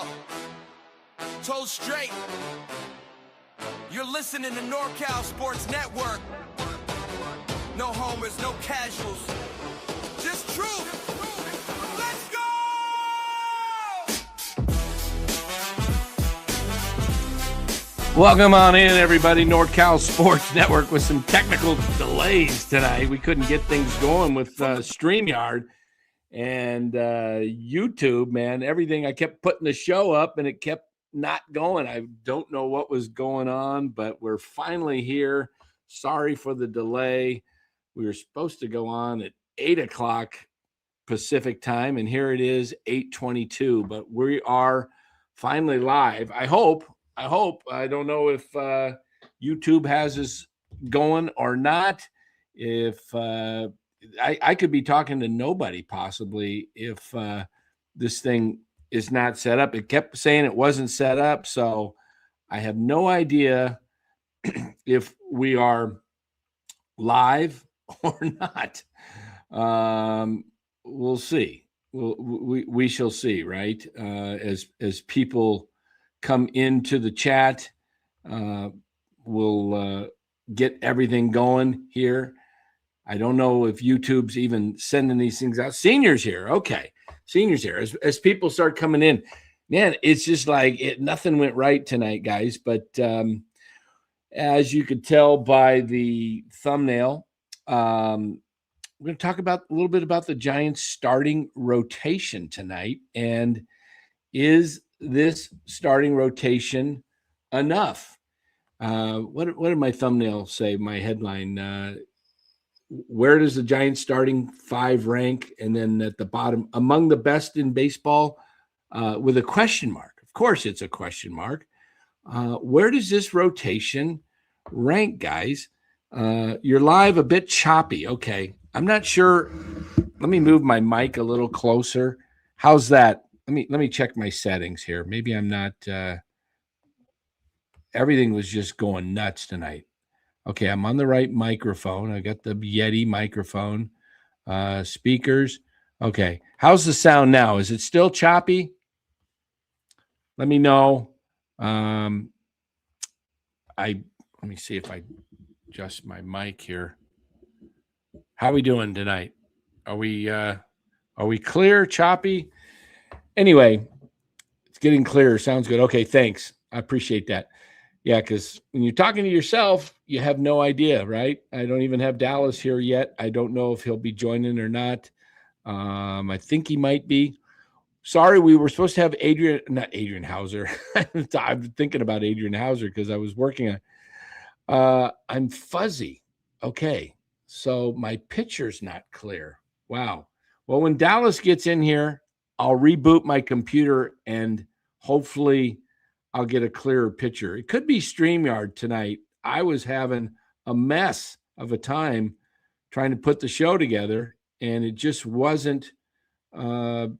Yo, told straight. You're listening to NorCal Sports Network. No homers, no casuals. Just truth. Let's go! Welcome on in, everybody. NorCal Sports Network with some technical delays tonight. We couldn't get things going with StreamYard and YouTube, man. Everything, I kept putting the show up and it kept not going. I don't know what was going on, but we're finally here. Sorry for the delay. We were supposed to go on at 8 o'clock Pacific time, and here it is, 8:22. But we are finally live. I hope. I don't know if YouTube has us going or not. If I could be talking to nobody possibly if this thing is not set up. It kept saying it wasn't set up, so I have no idea if we are live or not. We'll see. We shall see, right? As people come into the chat, we'll get everything going here. I don't know if YouTube's even sending these things out. Seniors here. Okay. Seniors here. As people start coming in, man, it's just like nothing went right tonight, guys. But as you could tell by the thumbnail, we're going to talk a little bit about the Giants starting rotation tonight. And is this starting rotation enough? What did my thumbnail say? My headline, where does the Giants starting five rank? And then at the bottom, among the best in baseball, with a question mark. Of course, it's a question mark. Where does this rotation rank, guys? You're live a bit choppy. Okay. I'm not sure. Let me move my mic a little closer. How's that? Let me check my settings here. Maybe I'm not. Everything was just going nuts tonight. Okay, I'm on the right microphone. I got the Yeti microphone, speakers. Okay, how's the sound now? Is it still choppy? Let me know. Let me see if I adjust my mic here. How are we doing tonight? Are we clear, choppy? Anyway, it's getting clearer. Sounds good. Okay, thanks. I appreciate that. Yeah, because when you're talking to yourself, you have no idea, right? I don't even have Dallas here yet. I don't know if he'll be joining or not. I think he might be. Sorry, we were supposed to have not Adrian Houser. I'm thinking about Adrian Houser because I was working on. I'm fuzzy. Okay, so my picture's not clear. Wow. Well, when Dallas gets in here, I'll reboot my computer and hopefully I'll get a clearer picture. It could be StreamYard tonight. I was having a mess of a time trying to put the show together, and it just wasn't working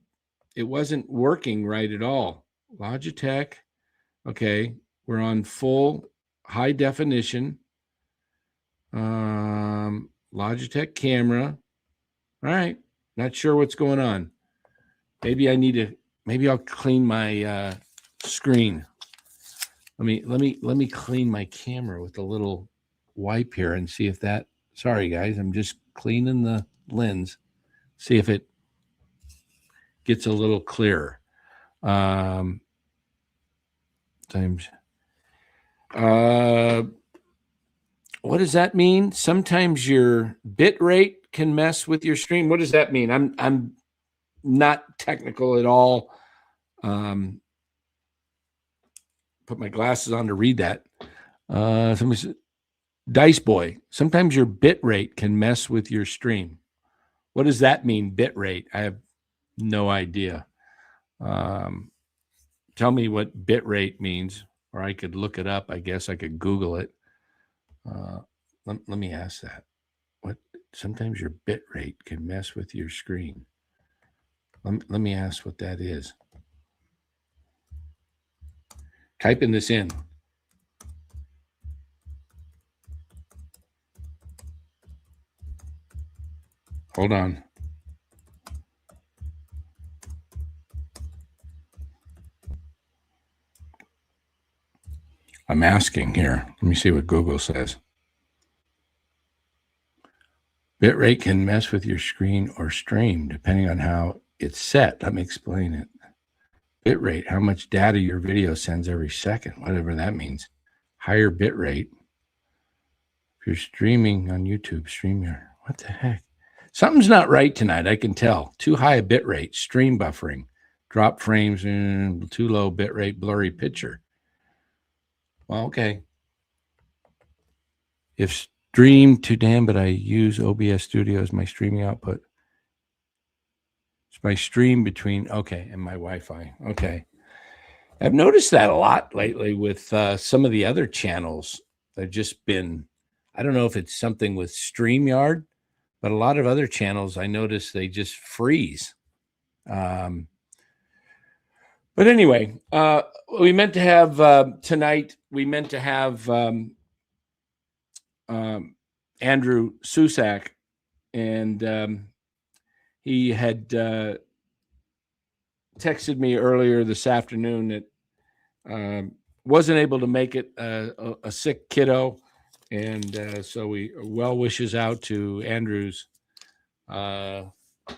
right at all. Logitech. Okay, we're on full high definition. Logitech camera. All right. Not sure what's going on. Maybe I'll clean my screen. Let me clean my camera with a little wipe here and see if that. Sorry, guys, I'm just cleaning the lens. See if it gets a little clearer. What does that mean? Sometimes your bit rate can mess with your stream. What does that mean? I'm not technical at all. Put my glasses on to read that. Somebody said, Dice Boy, sometimes your bit rate can mess with your stream. What does that mean, bit rate? I have no idea. Tell me what bit rate means, or I could look it up. I guess I could Google it. Let me ask that. What? Sometimes your bit rate can mess with your screen. Let me ask what that is. Typing this in. Hold on. I'm asking here. Let me see what Google says. Bitrate can mess with your screen or stream depending on how it's set. Let me explain it. Bitrate, how much data your video sends every second, whatever that means. Higher bitrate. If you're streaming on YouTube, stream your, what the heck? Something's not right tonight, I can tell. Too high a bitrate, stream buffering, drop frames, too low bitrate, blurry picture. Well, okay. If stream too damn, but I use OBS Studio as my streaming output. It's my stream between, okay, and my Wi-Fi. Okay. I've noticed that a lot lately with some of the other channels. They've just been, I don't know if it's something with StreamYard, but a lot of other channels, I notice they just freeze. But anyway, we meant to have tonight, we meant to have Andrew Susak, and he had texted me earlier this afternoon that wasn't able to make it, a sick kiddo. And so we well wishes out to Andrew's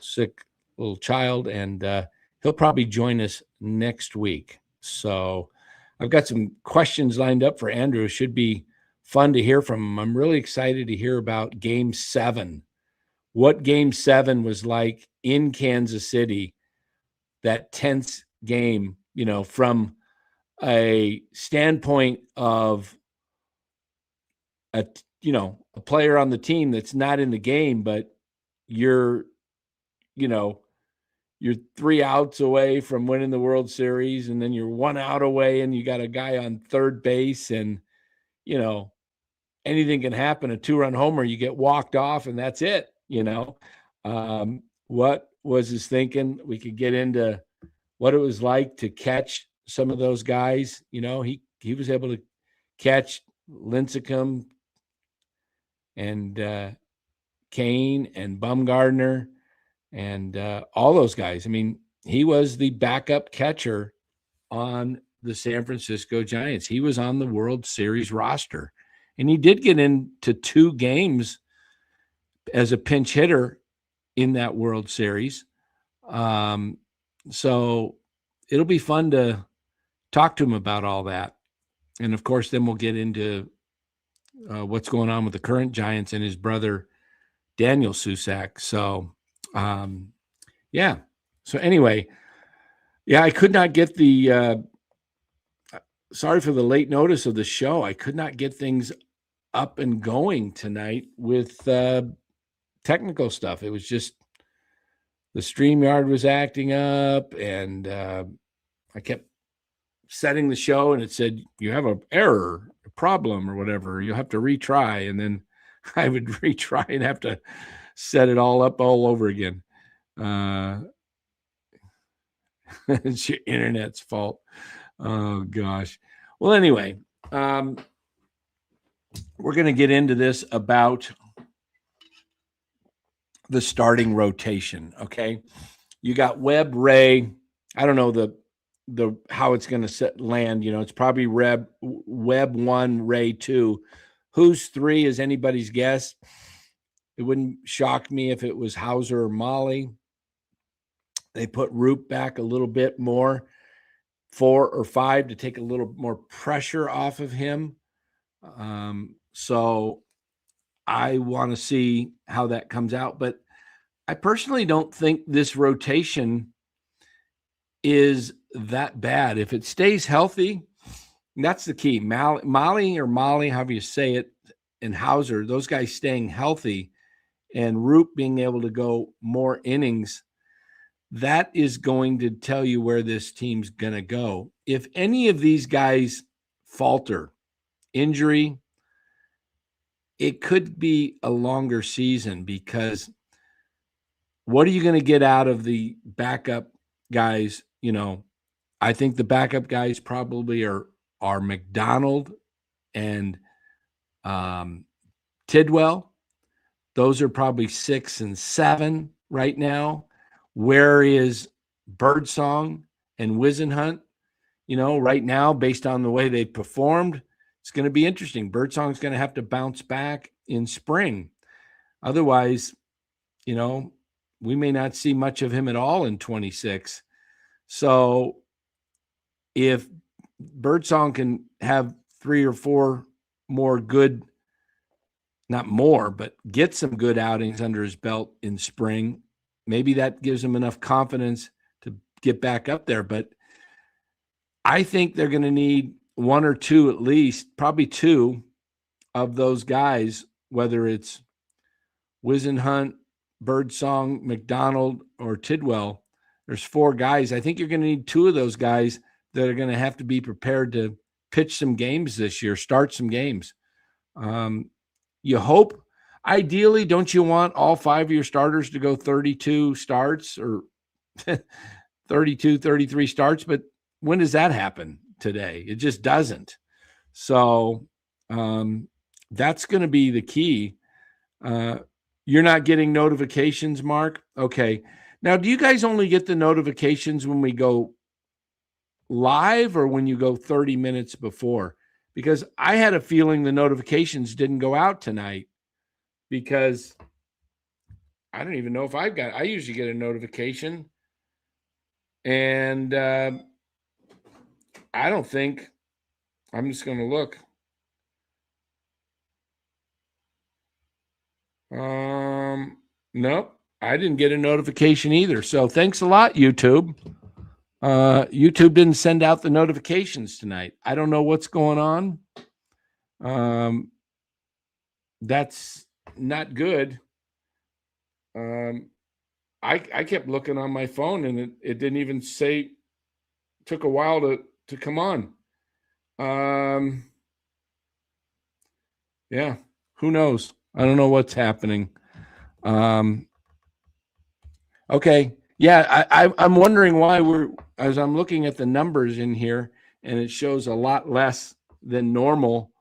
sick little child, and he'll probably join us next week. So I've got some questions lined up for Andrew. It should be fun to hear from him. I'm really excited to hear about Game 7, what Game 7 was like in Kansas City, that tense game, you know, from a standpoint of a player on the team that's not in the game, but you're 3 outs away from winning the World Series, and then you're 1 out away, and you got a guy on third base, and anything can happen. A 2-run homer, you get walked off, and that's it. What was his thinking? We could get into what it was like to catch some of those guys. He was able to catch Lincecum and Kane and Bumgarner and all those guys. I mean, he was the backup catcher on the San Francisco Giants. He was on the World Series roster, and he did get into 2 games as a pinch hitter in that World Series. So it'll be fun to talk to him about all that. And of course, then we'll get into what's going on with the current Giants and his brother, Daniel Susak. So, yeah. So anyway, yeah, I could not get the, sorry for the late notice of the show. I could not get things up and going tonight with technical stuff. It was just the StreamYard was acting up, and I kept setting the show, and it said, you have an error, a problem, or whatever. You'll have to retry. And then I would retry and have to set it all up all over again. It's your internet's fault. Oh, gosh. Well, anyway, we're going to get into this about the starting rotation. Okay. You got Webb, Ray. I don't know the how it's going to land. It's probably Webb 1, Ray 2. Who's 3 is anybody's guess. It wouldn't shock me if it was Houser or Mahle. They put Roupp back a little bit more, 4 or 5, to take a little more pressure off of him. So I want to see how that comes out. But I personally don't think this rotation is that bad. If it stays healthy, that's the key. Mahle, however you say it, and Houser, those guys staying healthy, and Roupp being able to go more innings, that is going to tell you where this team's going to go. If any of these guys falter, injury, it could be a longer season, because what are you going to get out of the backup guys? I think the backup guys probably are McDonald and Tidwell. Those are probably 6 and 7 right now. Where is Birdsong and Wisenhunt? Right now, based on the way they performed, it's going to be interesting. Birdsong's going to have to bounce back in spring. Otherwise, we may not see much of him at all in 26. So if Birdsong can have 3 or 4 more good, not more, but get some good outings under his belt in spring, maybe that gives him enough confidence to get back up there. But I think they're going to need 1 or 2 at least, probably 2 of those guys, whether it's Wisenhunt, Birdsong, McDonald, or Tidwell. There's 4 guys. I think you're going to need 2 of those guys that are going to have to be prepared to pitch some games this year, start some games. You hope, ideally, don't you want all 5 of your starters to go 32 starts or 32, 33 starts? But when does that happen today? It just doesn't. So that's going to be the key. You're not getting notifications, Mark? Okay. Now, do you guys only get the notifications when we go live or when you go 30 minutes before? Because I had a feeling the notifications didn't go out tonight because I don't even know if I usually get a notification. And I don't think, I'm just going to look. Nope, I didn't get a notification either. So thanks a lot, YouTube. YouTube didn't send out the notifications tonight. I don't know what's going on. That's not good. I kept looking on my phone and it didn't even say, took a while to come on. Yeah, who knows? I don't know what's happening. Okay. Yeah, I'm wondering why as I'm looking at the numbers in here, and it shows a lot less than normal.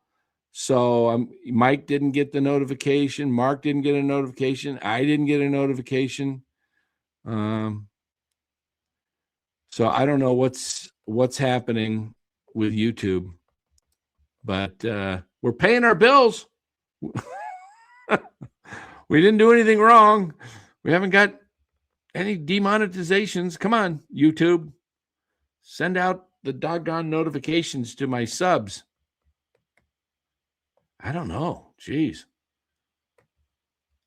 So Mike didn't get the notification. Mark didn't get a notification. I didn't get a notification. So I don't know what's happening with YouTube, but we're paying our bills. We didn't do anything wrong. We haven't got any demonetizations. Come on, YouTube. Send out the doggone notifications to my subs. I don't know. Jeez.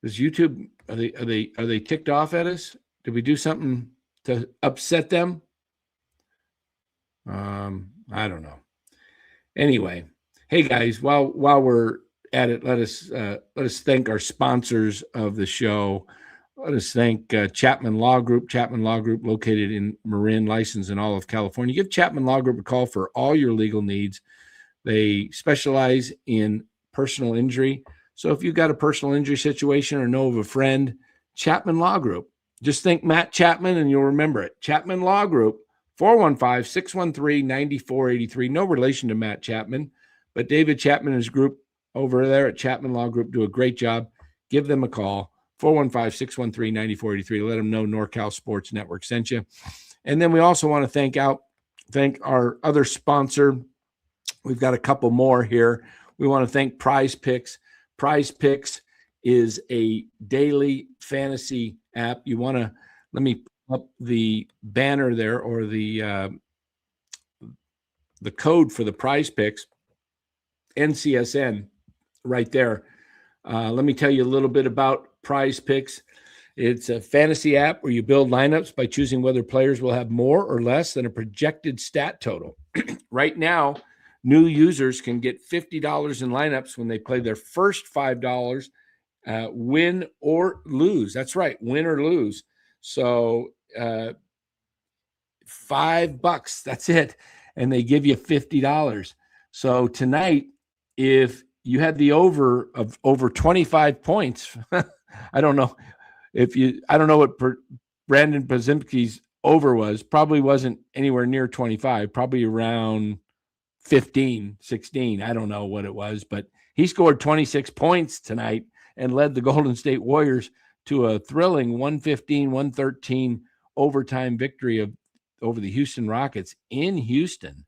Does YouTube, are they ticked off at us? Did we do something to upset them? I don't know. Anyway, hey guys, while we're at it, let us thank our sponsors of the show. Let us thank Chapman Law Group. Chapman Law Group, located in Marin, licensed in all of California. Give Chapman Law Group a call for all your legal needs. They specialize in personal injury. So if you've got a personal injury situation or know of a friend, Chapman Law Group. Just think Matt Chapman and you'll remember it. Chapman Law Group, 415-613-9483. No relation to Matt Chapman, but David Chapman and his group over there at Chapman Law Group do a great job. Give them a call. 415-613-9483. Let them know NorCal Sports Network sent you. And then we also want to thank our other sponsor. We've got a couple more here. We want to thank Prize Picks. Prize Picks is a daily fantasy app. You want to, let me pull up the banner there, or the code for the Prize Picks, NCSN, right there. Let me tell you a little bit about Prize Picks. It's a fantasy app where you build lineups by choosing whether players will have more or less than a projected stat total. Right now, new users can get $50 in lineups when they play their first $5, win or lose. That's right, win or lose. So $5, that's it. And they give you $50. So tonight, if you had the over of over 25 points, I don't know what Brandon Pazimski's over was. Probably wasn't anywhere near 25, probably around 15, 16. I don't know what it was, but he scored 26 points tonight and led the Golden State Warriors to a thrilling 115-113 overtime victory over the Houston Rockets in Houston.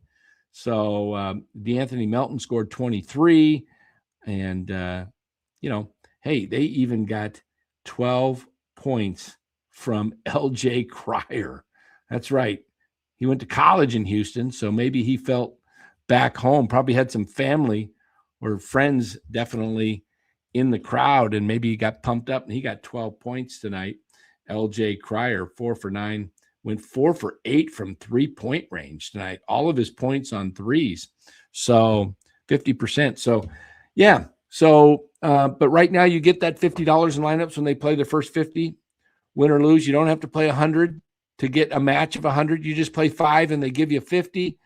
So D'Anthony Melton scored 23. And, hey, they even got 12 points from LJ Cryer. That's right. He went to college in Houston, so maybe he felt back home, probably had some family or friends definitely in the crowd, and maybe he got pumped up, and he got 12 points tonight. LJ Cryer, 4 for 9, went 4 for 8 from 3-point range tonight. All of his points on threes. So 50%. So, yeah. So, but right now you get that $50 in lineups when they play the first 50, win or lose. You don't have to play 100 to get a match of 100. You just play 5 and they give you 50.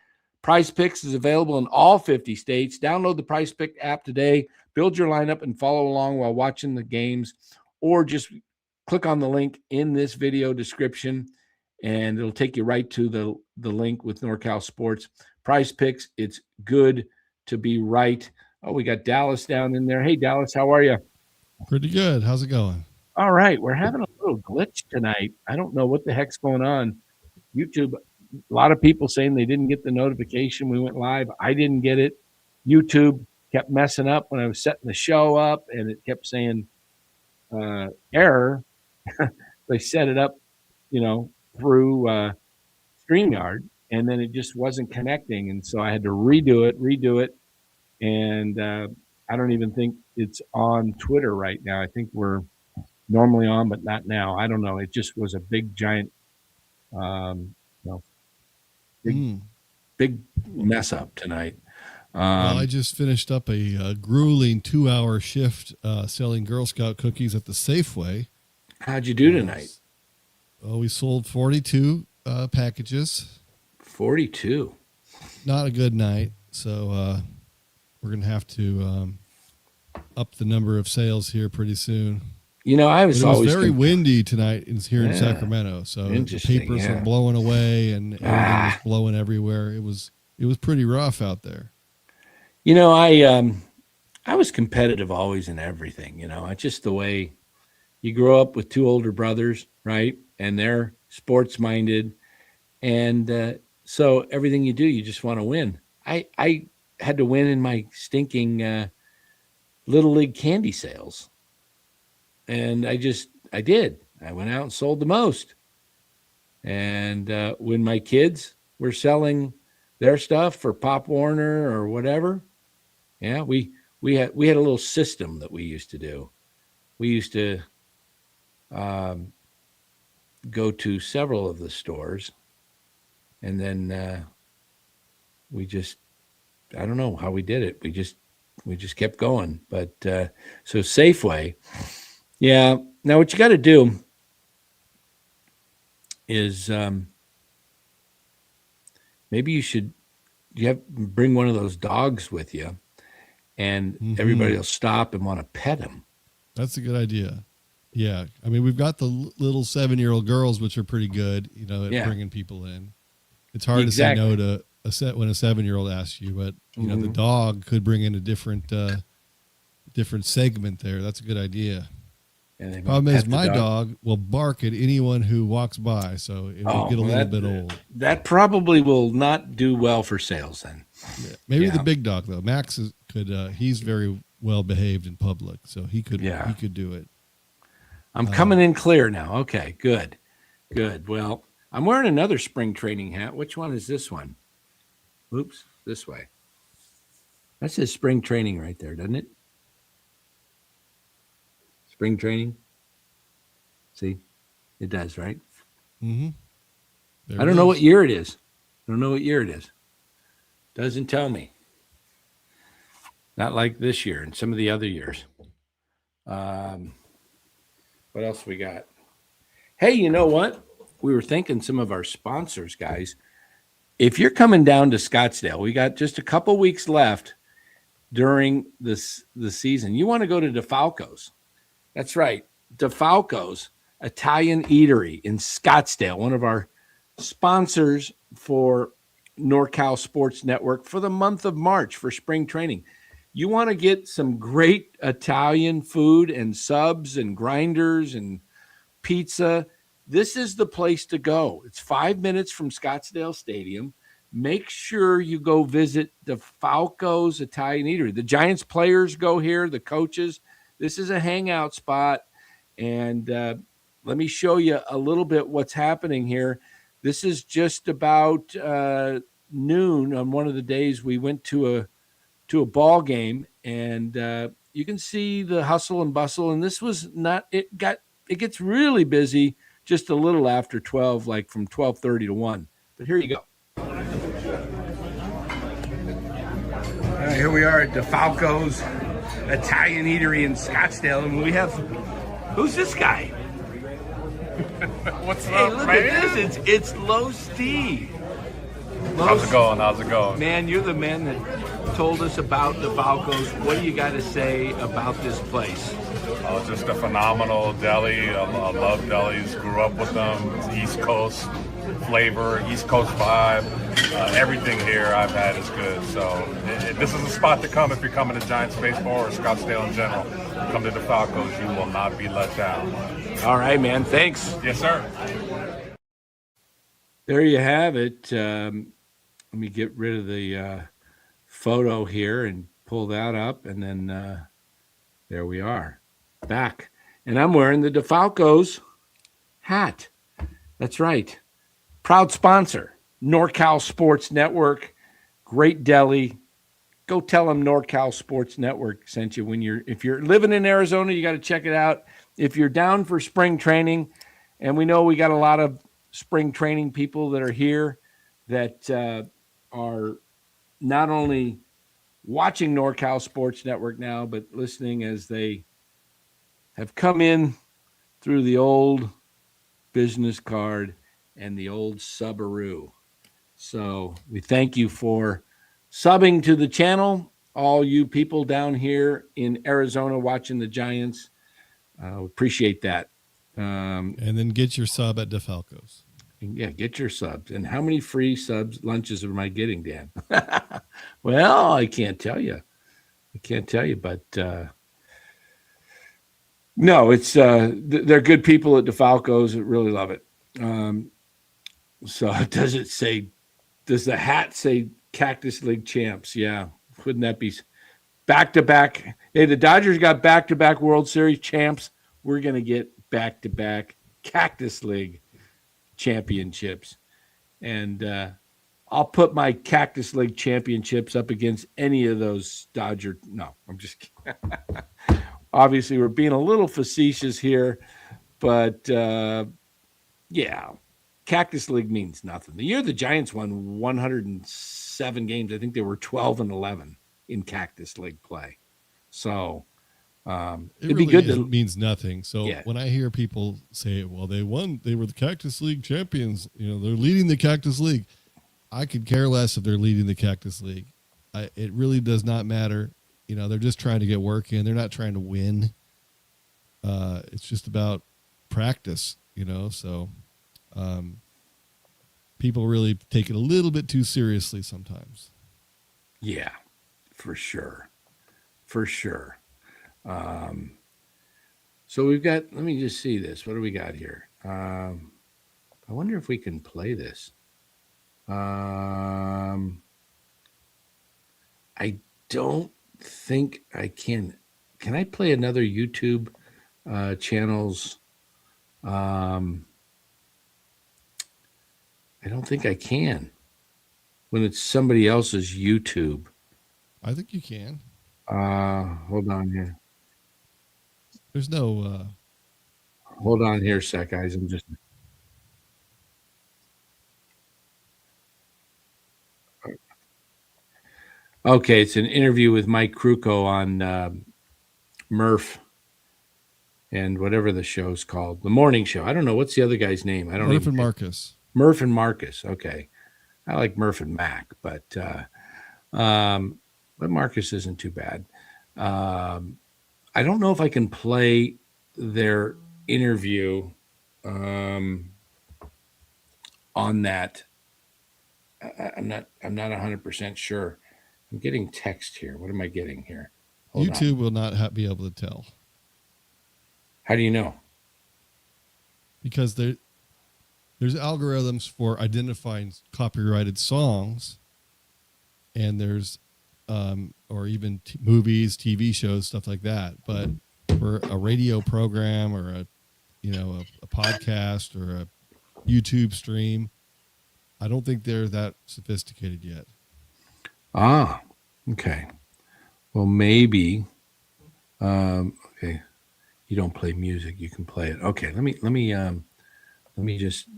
Prize Picks is available in all 50 states. Download the Prize Pick app today. Build your lineup and follow along while watching the games, or just click on the link in this video description and it'll take you right to the link with NorCal Sports. Prize Picks, it's good to be right. Oh, we got Dallas down in there. Hey, Dallas, how are you? Pretty good. How's it going? All right. We're having a little glitch tonight. I don't know what the heck's going on. YouTube, a lot of people saying they didn't get the notification. We went live. I didn't get it. YouTube kept messing up when I was setting the show up, and it kept saying error. They set it up, through StreamYard, and then it just wasn't connecting. And so I had to redo it. And I don't even think it's on Twitter right now. I think we're normally on, but not now. I don't know. It just was a big, giant, big mess up tonight. Well, I just finished up a grueling 2-hour shift selling Girl Scout cookies at the Safeway. How'd you do tonight? Well, we sold 42 packages. 42. Not a good night. So we're going to have to up the number of sales here pretty soon. It was always very windy tonight here in Sacramento. So the papers were blowing away and everything was blowing everywhere. It was pretty rough out there. I was competitive always in everything. It's just the way you grow up with 2 older brothers, right? And they're sports minded. And so everything you do, you just want to win. I had to win in my stinking Little League candy sales. And I did. I went out and sold the most. And when my kids were selling their stuff for Pop Warner or whatever, we had a little system that we used to do. We used to go to several of the stores, and then I don't know how we did it. We just kept going. But so Safeway, yeah. Now what you got to do is maybe you bring one of those dogs with you, and everybody will stop and want to pet him. That's a good idea. Yeah. I mean, we've got the little 7-year-old girls, which are pretty good, at bringing people in. It's hard to say no to when a 7-year-old asks you, but the dog could bring in a different segment there. That's a good idea. Problem is, my dog will bark at anyone who walks by, so it will get a little bit old. That probably will not do well for sales then. Yeah. Maybe the big dog though. Max could. He's very well behaved in public, so he could. He could do it. I'm coming in clear now. Okay, good. Well, I'm wearing another spring training hat. Which one is this one? Oops, this way. That says spring training right there, doesn't it? Spring training. See, it does, right? Mm-hmm. I don't know what year it is. Doesn't tell me. Not like this year and some of the other years. What else we got? Hey, you know what? We were thanking some of our sponsors, guys. If you're coming down to Scottsdale, we got just a couple weeks left during the season. You want to go to DeFalco's. That's right. DeFalco's Italian Eatery in Scottsdale, one of our sponsors for NorCal Sports Network for the month of March for spring training. You want to get some great Italian food and subs and grinders and pizza. This is the place to go. It's 5 minutes from Scottsdale Stadium. make sure you go visit DeFalco's Italian Eatery. The Giants players go here, the coaches. This is a hangout spot. And let me show you a little bit what's happening here. This is just about noon on one of the days we went to a ball game, and you can see the hustle and bustle. And this was not, it gets really busy just a little after 12, like from 12:30 to 1. But here you go. All right, here we are at DeFalco's Italian Eatery in Scottsdale, and we have, who's this guy? What's Hey, up, look man? at this. It's Low Steve. How's it going? How's it going? Man, you're the man that told us about DeFalco's. What do you got to say about this place? Just a phenomenal deli. I love delis. Grew up with them. It's East Coast flavor, East Coast vibe. Everything here I've had is good. So this is a spot to come if you're coming to Giants baseball or Scottsdale in general. Come to DeFalco's. You will not be let down. All right, man. Thanks. Yes, sir. There you have it. Let me get rid of the photo here and pull that up, and then there we are, back. And I'm wearing the DeFalco's hat. That's right. Proud sponsor, NorCal Sports Network. Great deli. Go tell them NorCal Sports Network sent you. If you're living in Arizona, you got to check it out. If you're down for spring training, and we know we got a lot of spring training people that are here that are not only watching NorCal Sports Network now, but listening as they have come in through the old business card and the old Subaru. So we thank you for subbing to the channel, all you people down here in Arizona watching the Giants. Appreciate that. And then get your sub at DeFalco's. Yeah, get your subs. And how many free lunches am I getting, Dan? Well, I can't tell you. But no, it's they're good people at DeFalco's. I really love it. So does the hat say Cactus League champs? Yeah. Wouldn't that be back-to-back? Hey, the Dodgers got back-to-back World Series champs. We're going to get back-to-back Cactus League championships. And I'll put my Cactus League championships up against any of those Dodger. No, I'm just kidding. Obviously, we're being a little facetious here, but yeah, Cactus League means nothing. The year the Giants won 107 games, I think they were 12-11 in Cactus League play. So it'd be good. It means nothing. So yeah. When I hear people say, well, they won, they were the Cactus League champions, they're leading the Cactus League. I could care less if they're leading the Cactus League. It really does not matter. They're just trying to get work in. They're not trying to win. It's just about practice, so people really take it a little bit too seriously sometimes. Yeah, for sure. So we've got, let me just see this. What do we got here? I wonder if we can play this. I don't think I can. Can I play another YouTube channel's? I don't think I can when it's somebody else's YouTube. I think you can. Hold on here. There's no. Hold on here a sec, guys. I'm just. Okay, it's an interview with Mike Krukow on Murph and whatever the show's called, the morning show. I don't know what's the other guy's name. I don't know. Murph and Marcus. Murph and Marcus. Okay, I like Murph and Mac, but Marcus isn't too bad. I don't know if I can play their interview on that. I'm not 100% sure. I'm getting text here. What am I getting here? Hold YouTube on. will not be able to tell. How do you know? Because there's algorithms for identifying copyrighted songs, and there's or even movies, TV shows, stuff like that. But for a radio program or a podcast or a YouTube stream, I don't think they're that sophisticated yet. Ah, okay. Well, maybe. Okay, you don't play music; you can play it. Okay, let me just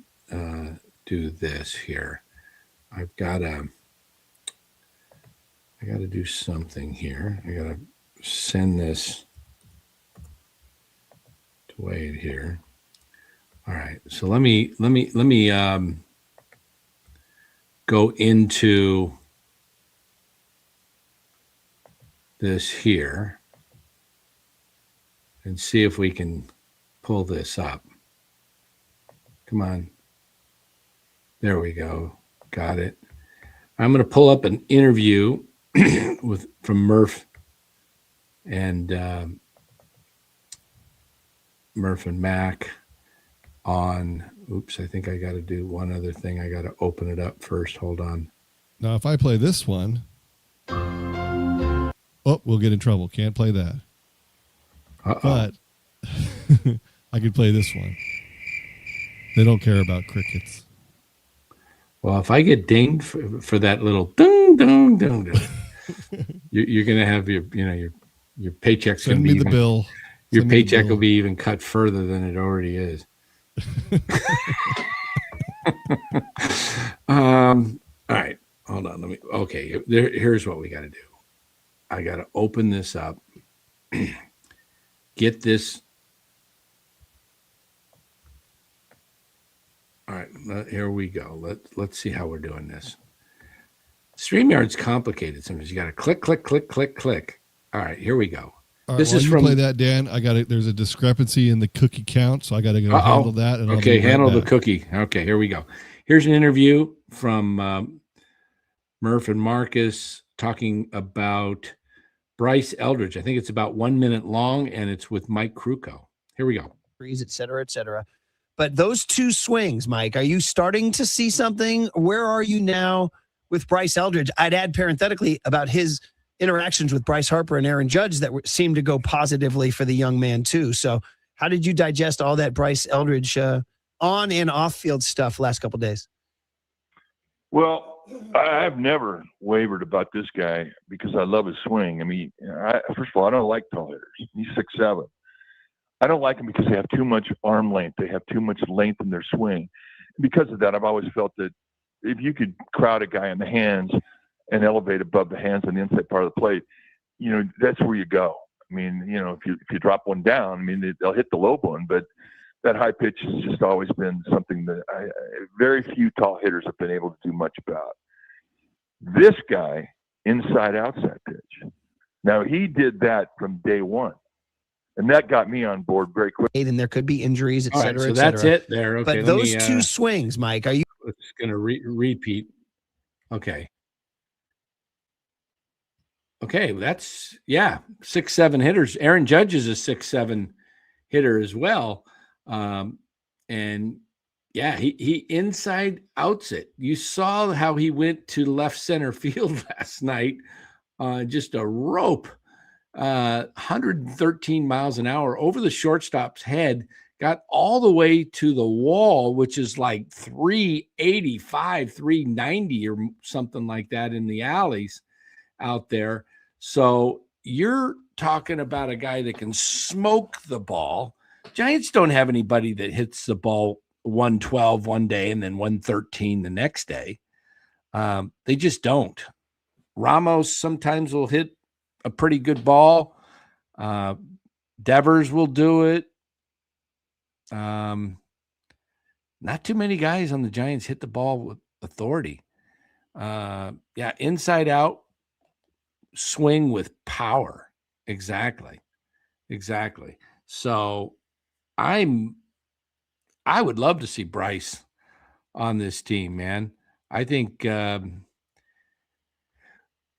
do this here. I gotta do something here. I gotta send this to Wade here. All right, so let me go into this here and see if we can pull this up. Come on. There we go. Got it. I'm going to pull up an interview from Murph and Mac on. Oops, I think I got to do one other thing. I got to open it up first. Hold on. Now, if I play this one, we'll get in trouble. Can't play that. But I could play this one. They don't care about crickets. Well, if I get dinged for that little ding, ding, ding, ding, you're going to have your paycheck's going to be the bill. Your paycheck will be even cut further than it already is. All right, hold on. Okay, here's what we got to do. I got to open this up, get this. All right, here we go. Let's see how we're doing this. StreamYard's complicated sometimes. You got to click, click, click, click, click. All right, here we go. All right, this is from. Play that, Dan. There's a discrepancy in the cookie count, so I got to go handle that. And okay, handle the cookie. Okay, here we go. Here's an interview from Murph and Marcus talking about Bryce Eldridge. I think it's about 1 minute long, and it's with Mike Krukow. Here we go. Et cetera, et cetera. But those two swings, Mike, are you starting to see something? Where are you now with Bryce Eldridge? I'd add parenthetically about his interactions with Bryce Harper and Aaron Judge that seemed to go positively for the young man too. So how did you digest all that Bryce Eldridge on and off field stuff last couple of days? Well, I've never wavered about this guy because I love his swing. I mean, first of all, I don't like tall hitters. He's 6'7". I don't like them because they have too much arm length. They have too much length in their swing. Because of that, I've always felt that if you could crowd a guy in the hands and elevate above the hands on the inside part of the plate, that's where you go. I mean, if you drop one down, I mean, they'll hit the low one, but that high pitch has just always been something that very few tall hitters have been able to do much about. This guy, outside pitch. Now, he did that from day one. And that got me on board very quickly. And there could be injuries, et cetera, so et cetera. that's it there. Okay, but those two swings, Mike, are you? It's going to repeat. Okay. Okay, that's 6'7" hitters. Aaron Judge is a 6'7" hitter as well, and he inside outs it. You saw how he went to left center field last night, just a rope, 113 miles an hour over the shortstop's head. Got all the way to the wall, which is like 385, 390 or something like that in the alleys out there. So you're talking about a guy that can smoke the ball. Giants don't have anybody that hits the ball 112 one day and then 113 the next day. They just don't. Ramos sometimes will hit a pretty good ball. Devers will do it. Not too many guys on the Giants hit the ball with authority. Inside out, swing with power. Exactly. So I would love to see Bryce on this team, man. I think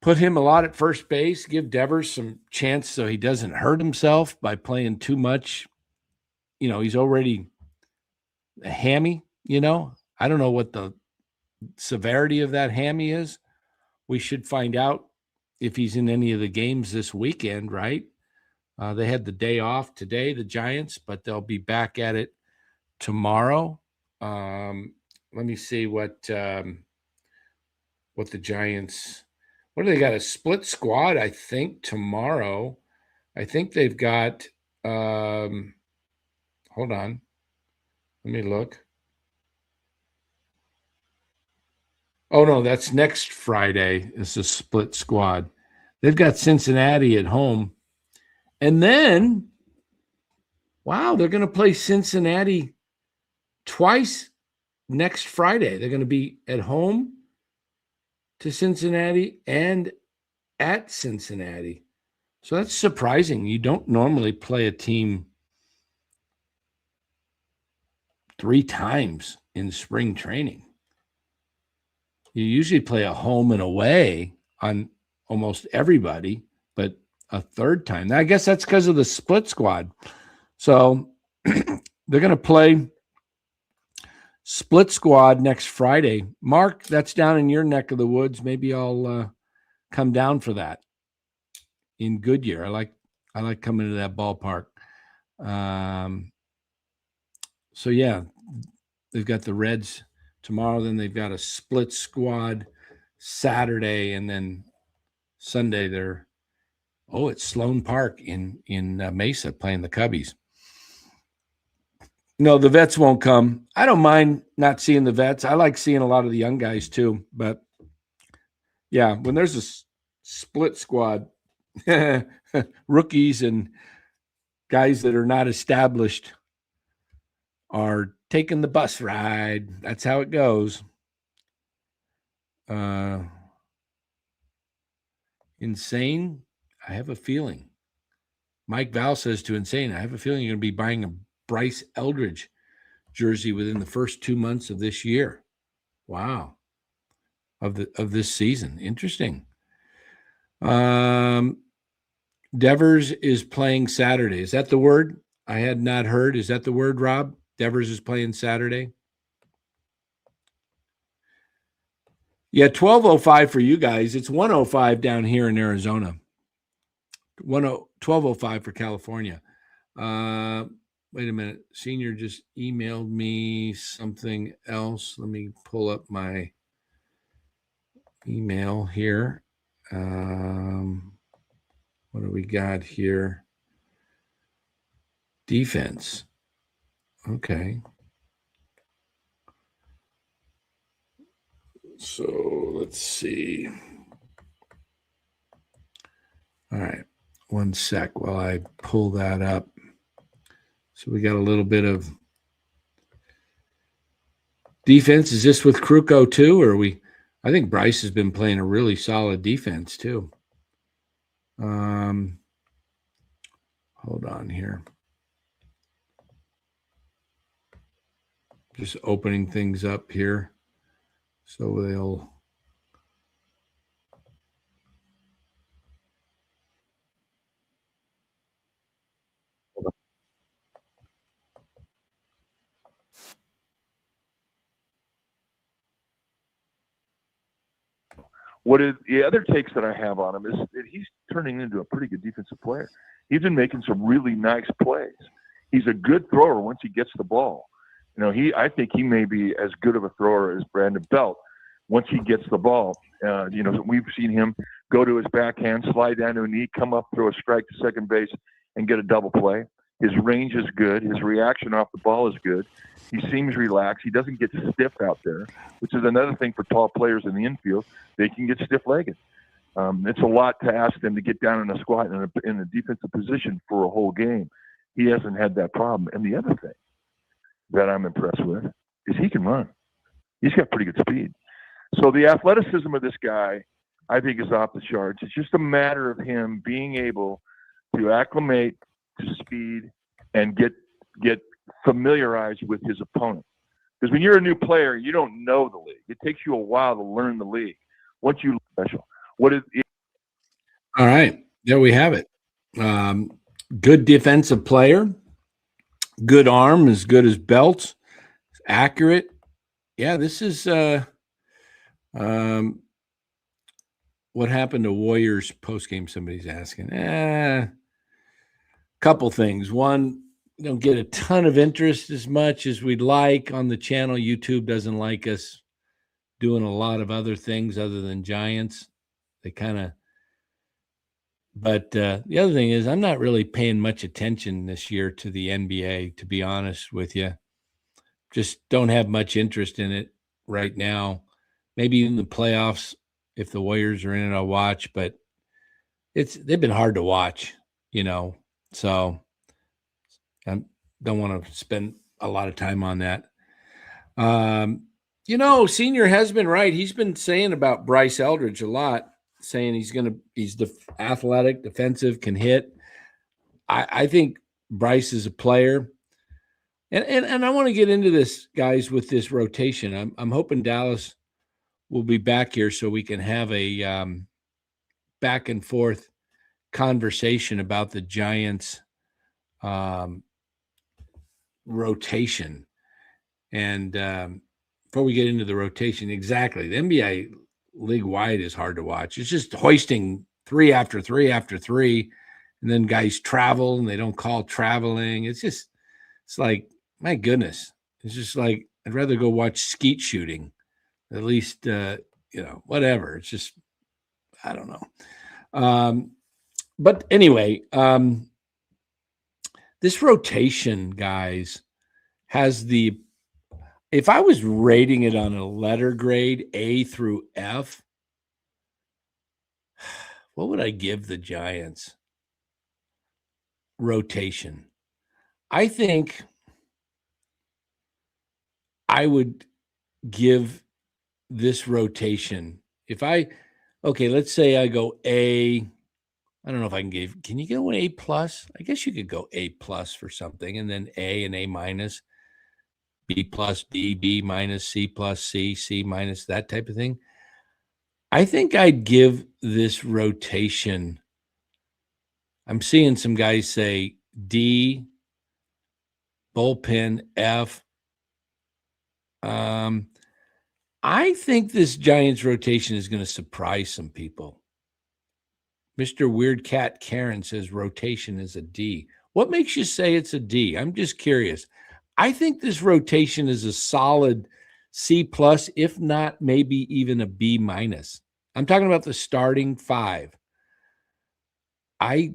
put him a lot at first base, give Devers some chance so he doesn't hurt himself by playing too much. He's already a hammy, you know. I don't know what the severity of that hammy is. We should find out if he's in any of the games this weekend, right? They had the day off today, the Giants, but they'll be back at it tomorrow. Let me see what the Giants, what do they got? A split squad, I think, tomorrow. I think they've got, hold on. Let me look. Oh, no, that's next Friday is a split squad. They've got Cincinnati at home. And then, wow, they're going to play Cincinnati twice next Friday. They're going to be at home to Cincinnati and at Cincinnati. So that's surprising. You don't normally play a team 3 times in spring training. You usually play a home and away on almost everybody, but a third time. Now, I guess that's because of the split squad. So they're going to play split squad next Friday. Mark, that's down in your neck of the woods. Maybe I'll come down for that in Goodyear. I like coming to that ballpark. So yeah, they've got the Reds tomorrow. Then they've got a split squad Saturday, and then Sunday they're at Sloan Park in Mesa playing the Cubbies. No, the vets won't come. I don't mind not seeing the vets. I like seeing a lot of the young guys too. But yeah, when there's a split squad, rookies and guys that are not established are taking the bus ride. That's how it goes. Insane, I have a feeling. Mike Val says to Insane, I have a feeling you're going to be buying a Bryce Eldridge jersey within the first 2 months of this year. Wow. Of this season. Interesting. Devers is playing Saturday. Is that the word? I had not heard. Is that the word, Rob? Devers is playing Saturday. Yeah, 12:05 for you guys. It's 1:05 down here in Arizona. 12:05 for California. Wait a minute. Senior just emailed me something else. Let me pull up my email here. What do we got here? Defense. Okay. So let's see. All right. One sec while I pull that up. So we got a little bit of defense. Is this with Kruko too? Or I think Bryce has been playing a really solid defense too. Hold on here. Just opening things up here. So they'll. What is the other takes that I have on him is that he's turning into a pretty good defensive player. He's been making some really nice plays. He's a good thrower once he gets the ball. You know, I think he may be as good of a thrower as Brandon Belt once he gets the ball. You know, we've seen him go to his backhand, slide down to a knee, come up, throw a strike to second base, and get a double play. His range is good. His reaction off the ball is good. He seems relaxed. He doesn't get stiff out there, which is another thing for tall players in the infield. They can get stiff-legged. It's a lot to ask them to get down in a squat in a defensive position for a whole game. He hasn't had that problem. And the other thing that I'm impressed with is he can run. He's got pretty good speed. So the athleticism of this guy, I think, is off the charts. It's just a matter of him being able to acclimate to speed and get familiarized with his opponent. Because when you're a new player, you don't know the league. It takes you a while to learn the league. Once you special, what is it? All right, there we have it. Good defensive player, good arm, as good as Belts, accurate, this is what happened to Warriors postgame, somebody's asking. Couple things. One, you don't get a ton of interest as much as we'd like on the channel. YouTube doesn't like us doing a lot of other things other than Giants. They kind of, but the other thing is I'm not really paying much attention this year to the NBA, to be honest with you. Just don't have much interest in it right now. Maybe in the playoffs, if the Warriors are in it, I'll watch, but they've been hard to watch, so I don't want to spend a lot of time on that. Senior has been right. He's been saying about Bryce Eldridge a lot, saying he's athletic, defensive, can hit. I think Bryce is a player. And I want to get into this, guys, with this rotation. I'm hoping Dallas will be back here so we can have a back and forth conversation about the Giants rotation. And before we get into the rotation, exactly, the NBA league-wide is hard to watch. It's just hoisting 3 after 3 after 3, and then guys travel, and they don't call traveling. It's like, my goodness. It's just like, I'd rather go watch skeet shooting. At least, whatever. It's just, I don't know. But anyway, this rotation, guys, has if I was rating it on a letter grade, A through F, what would I give the Giants rotation? I think I would give this rotation, let's say I go A. I don't know if I can you go an A plus? I guess you could go A plus for something, and then A and A minus, B plus, B minus, C plus, C minus, that type of thing. I think I'd give this rotation, I'm seeing some guys say D, bullpen, F. I think this Giants rotation is going to surprise some people. Mr. Weird Cat Karen says rotation is a D. What makes you say it's a D? I'm just curious. I think this rotation is a solid C plus, if not maybe even a B minus. I'm talking about the starting 5. I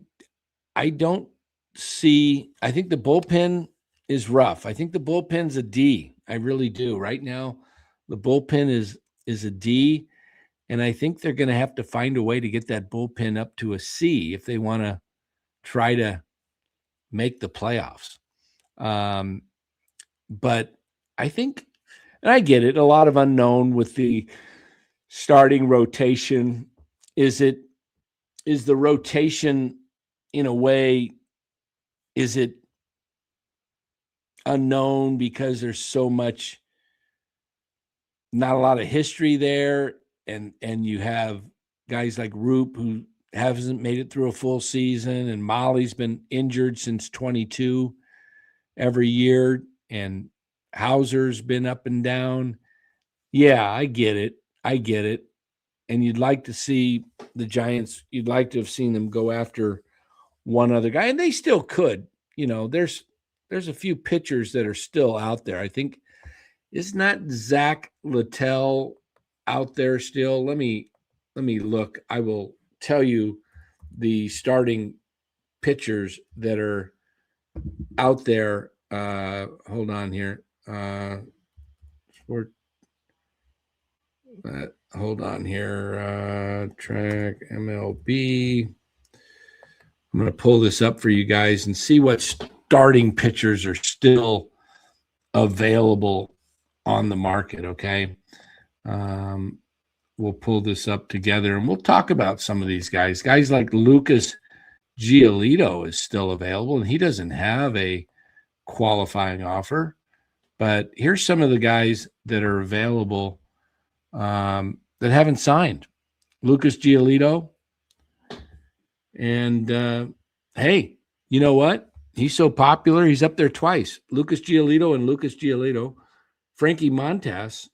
don't see, I think the bullpen is rough. I think the bullpen's a D. I really do. Right now, the bullpen is a D. And I think they're going to have to find a way to get that bullpen up to a C if they want to try to make the playoffs. But I think, and I get it, a lot of unknown with the starting rotation. Is the rotation in a way, is it unknown because there's so much, not a lot of history there? And you have guys like Roupp who hasn't made it through a full season, and Mahle's been injured since 22 every year, and Houser's been up and down. Yeah, I get it. And you'd like to see the Giants, you'd like to have seen them go after one other guy, and they still could. There's a few pitchers that are still out there. I think, is not Zach Littell out there still? Let me look. I will tell you the starting pitchers that are out there. Hold on here. Hold on here. Track MLB. I'm going to pull this up for you guys and see what starting pitchers are still available on the market. Okay. We'll pull this up together and we'll talk about some of these guys. Guys like Lucas Giolito is still available, and he doesn't have a qualifying offer. But here's some of the guys that are available that haven't signed. Lucas Giolito. And, hey, you know what? He's so popular, he's up there twice. Lucas Giolito and Lucas Giolito. Frankie Montas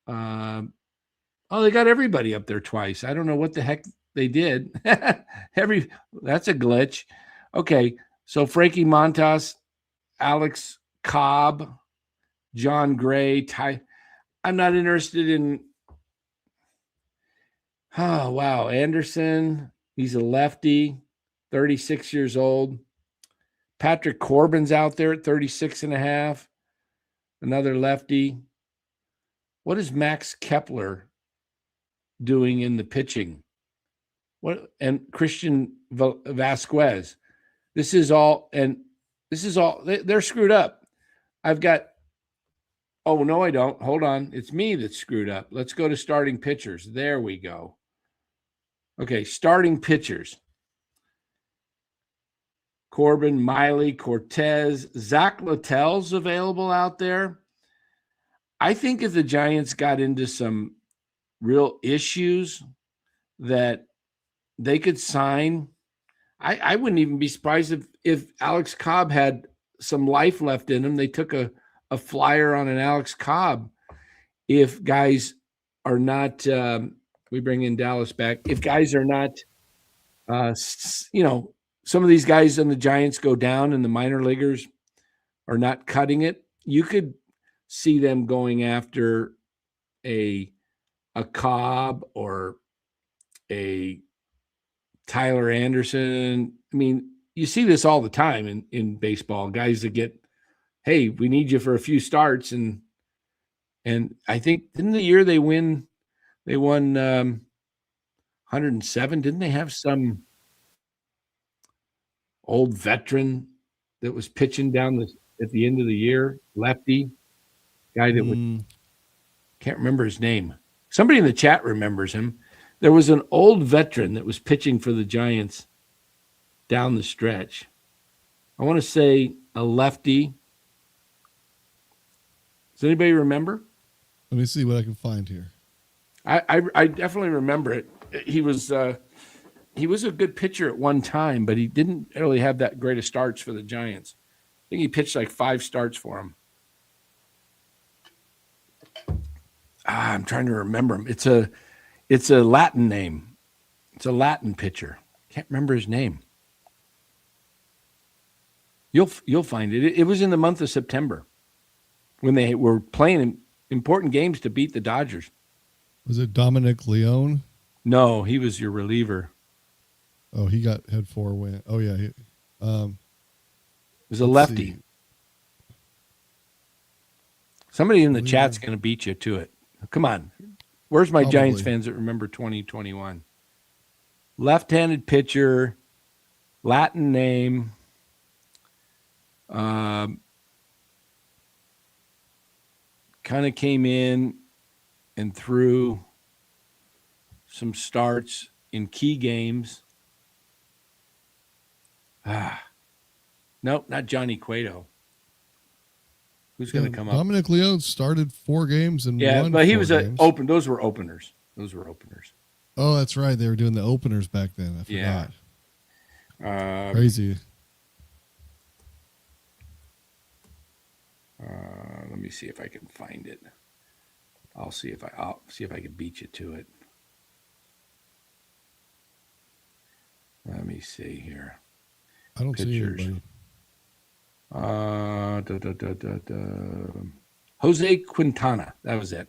They got everybody up there twice. I don't know what the heck they did. That's a glitch. Okay, so Frankie Montas, Alex Cobb, John Gray, Ty. I'm not interested in. Oh, wow. Anderson, he's a lefty, 36 years old. Patrick Corbin's out there at 36 and a half, another lefty. What is Max Kepler doing in the pitching? And Christian Vasquez. This is all they're screwed up. I've got, oh, no, I don't. Hold on. It's me that's screwed up. Let's go to starting pitchers. There we go. Okay, starting pitchers. Corbin, Mahle, Cortez, Zach Littell's available out there. I think if the Giants got into some real issues that they could sign, I wouldn't even be surprised if Alex Cobb had some life left in him. They took a flyer on an Alex Cobb. If guys are not, we bring in Dallas back. If guys are not, some of these guys on the Giants go down and the minor leaguers are not cutting it, you could see them going after a Cobb or a Tyler Anderson. I mean, you see this all the time in baseball. Guys that get, hey, we need you for a few starts, and I think in the year they won 107. Didn't they have some old veteran that was pitching down at the end of the year, lefty guy that can't remember his name. Somebody in the chat remembers him. There was an old veteran that was pitching for the Giants down the stretch. I want to say a lefty. Does anybody remember? Let me see what I can find here. I definitely remember it. He was a good pitcher at one time, but he didn't really have that great of starts for the Giants. I think he pitched like 5 starts for him. I'm trying to remember him. It's a Latin name. It's a Latin pitcher. Can't remember his name. You'll find it. It was in the month of September when they were playing important games to beat the Dodgers. Was it Dominic Leone? No, he was your reliever. Oh, he had 4 wins. Oh yeah, it was a lefty. See. Somebody in the chat's going to beat you to it. Come on. Where's my Giants fans that remember 2021? Left-handed pitcher, Latin name. Kind of came in and threw some starts in key games. Nope, not Johnny Cueto. Who's going to come up? Dominic Leone started 4 games and won but he 4 was games. open. Those were openers. Oh, that's right. They were doing the openers back then. I forgot. Yeah. Crazy. Let me see if I can find it. I'll see if I can beat you to it. Let me see here. I don't see anybody. Jose Quintana. That was it.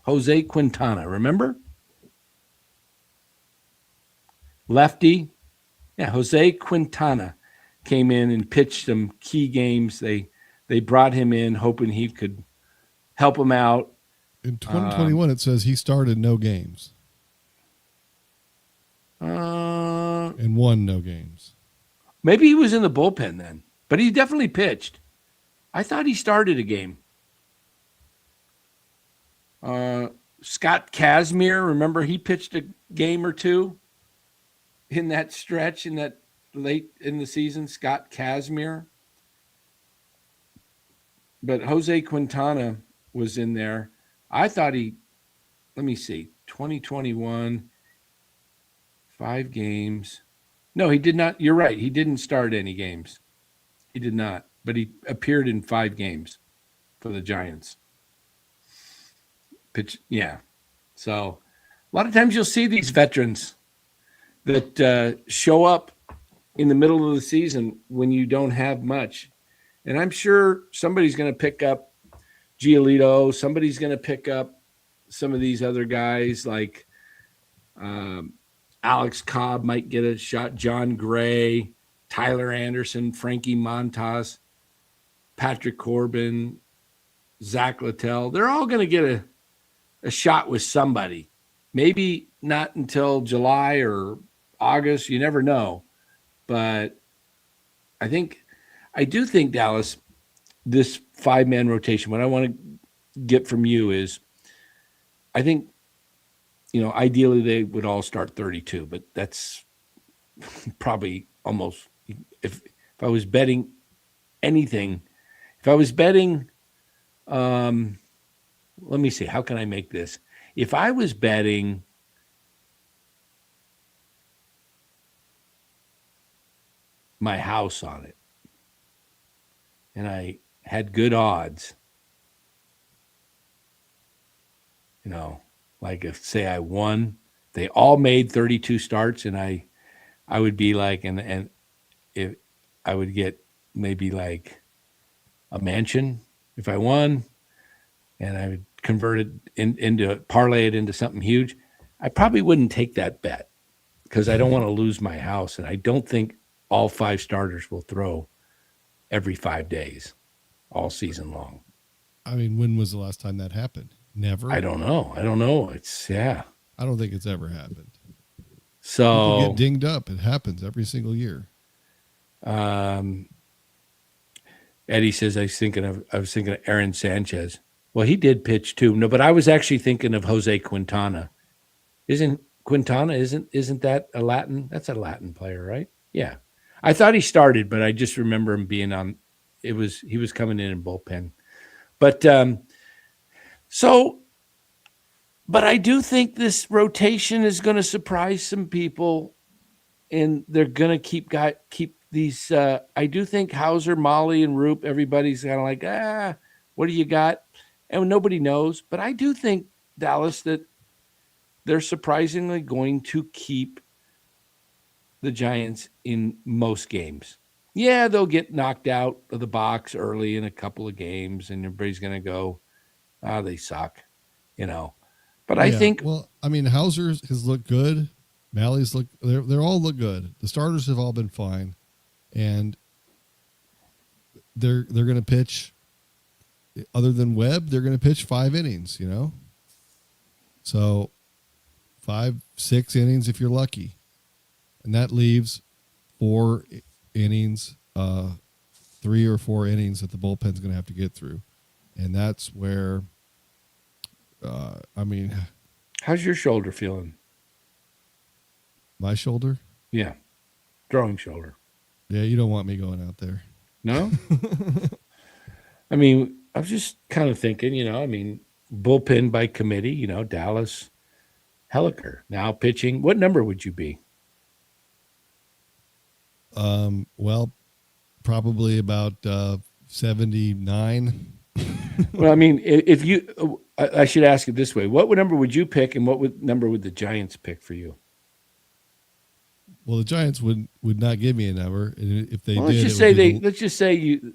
Jose Quintana. Remember? Lefty. Yeah, Jose Quintana came in and pitched some key games. They brought him in hoping he could help them out. In 2021, it says he started no games. And won no games. Maybe he was in the bullpen then, but he definitely pitched. I thought he started a game. Scott Kazmir, remember he pitched a game or two in that stretch, in that late in the season, Scott Kazmir. But Jose Quintana was in there. I thought let me see, 2021, 5 games. No, he did not. You're right. He didn't start any games. He did not. But he appeared in 5 games for the Giants. pitch. Yeah. So a lot of times you'll see these veterans that show up in the middle of the season when you don't have much. And I'm sure somebody's going to pick up Giolito. Somebody's going to pick up some of these other guys like Alex Cobb might get a shot. John Gray, Tyler Anderson, Frankie Montas, Patrick Corbin, Zach Littell. They're all going to get a shot with somebody. Maybe not until July or August. You never know. But I do think, Dallas, this 5-man rotation, what I want to get from you is I think, ideally they would all start 32, but that's probably almost, if I was betting anything, let me see, how can I make this? If I was betting my house on it and I had good odds, like if say I won, they all made 32 starts and I would be like, and if I would get maybe like a mansion if I won, and I would convert it into parlay it into something huge, I probably wouldn't take that bet because I don't want to lose my house. And I don't think all 5 starters will throw every 5 days all season long. I mean, when was the last time that happened? Never. I don't know. It's I don't think it's ever happened. So people get dinged up. It happens every single year. Eddie says I was thinking of Aaron Sanchez. Well, he did pitch too. No, but I was actually thinking of Jose Quintana. Isn't that a Latin? That's a Latin player, right? Yeah. I thought he started, but I just remember him being on. He was coming in bullpen, but but I do think this rotation is going to surprise some people, and they're going to keep these. I do think Houser, Mahle, and Roupp, everybody's kind of like, what do you got? And nobody knows. But I do think, Dallas, that they're surprisingly going to keep the Giants in most games. Yeah, they'll get knocked out of the box early in a couple of games, and everybody's going to go, they suck, But I think... Well, I mean, Houser has looked good. Mahle's they're all look good. The starters have all been fine. And they're going to pitch, other than Webb, they're going to pitch 5 innings, So 5-6 innings if you're lucky. And that leaves 4 innings, 3 or 4 innings that the bullpen's going to have to get through. And that's where, how's your shoulder feeling? My shoulder? Yeah. Throwing shoulder. Yeah, you don't want me going out there. No? I mean, I was just kind of thinking, bullpen by committee, Dallas, Helliker now pitching. What number would you be? Well, probably about 79. Well, I mean, if you, I should ask it this way: what number would you pick, and what number would the Giants pick for you? Well, the Giants would not give me a number, and if they did, let's just say you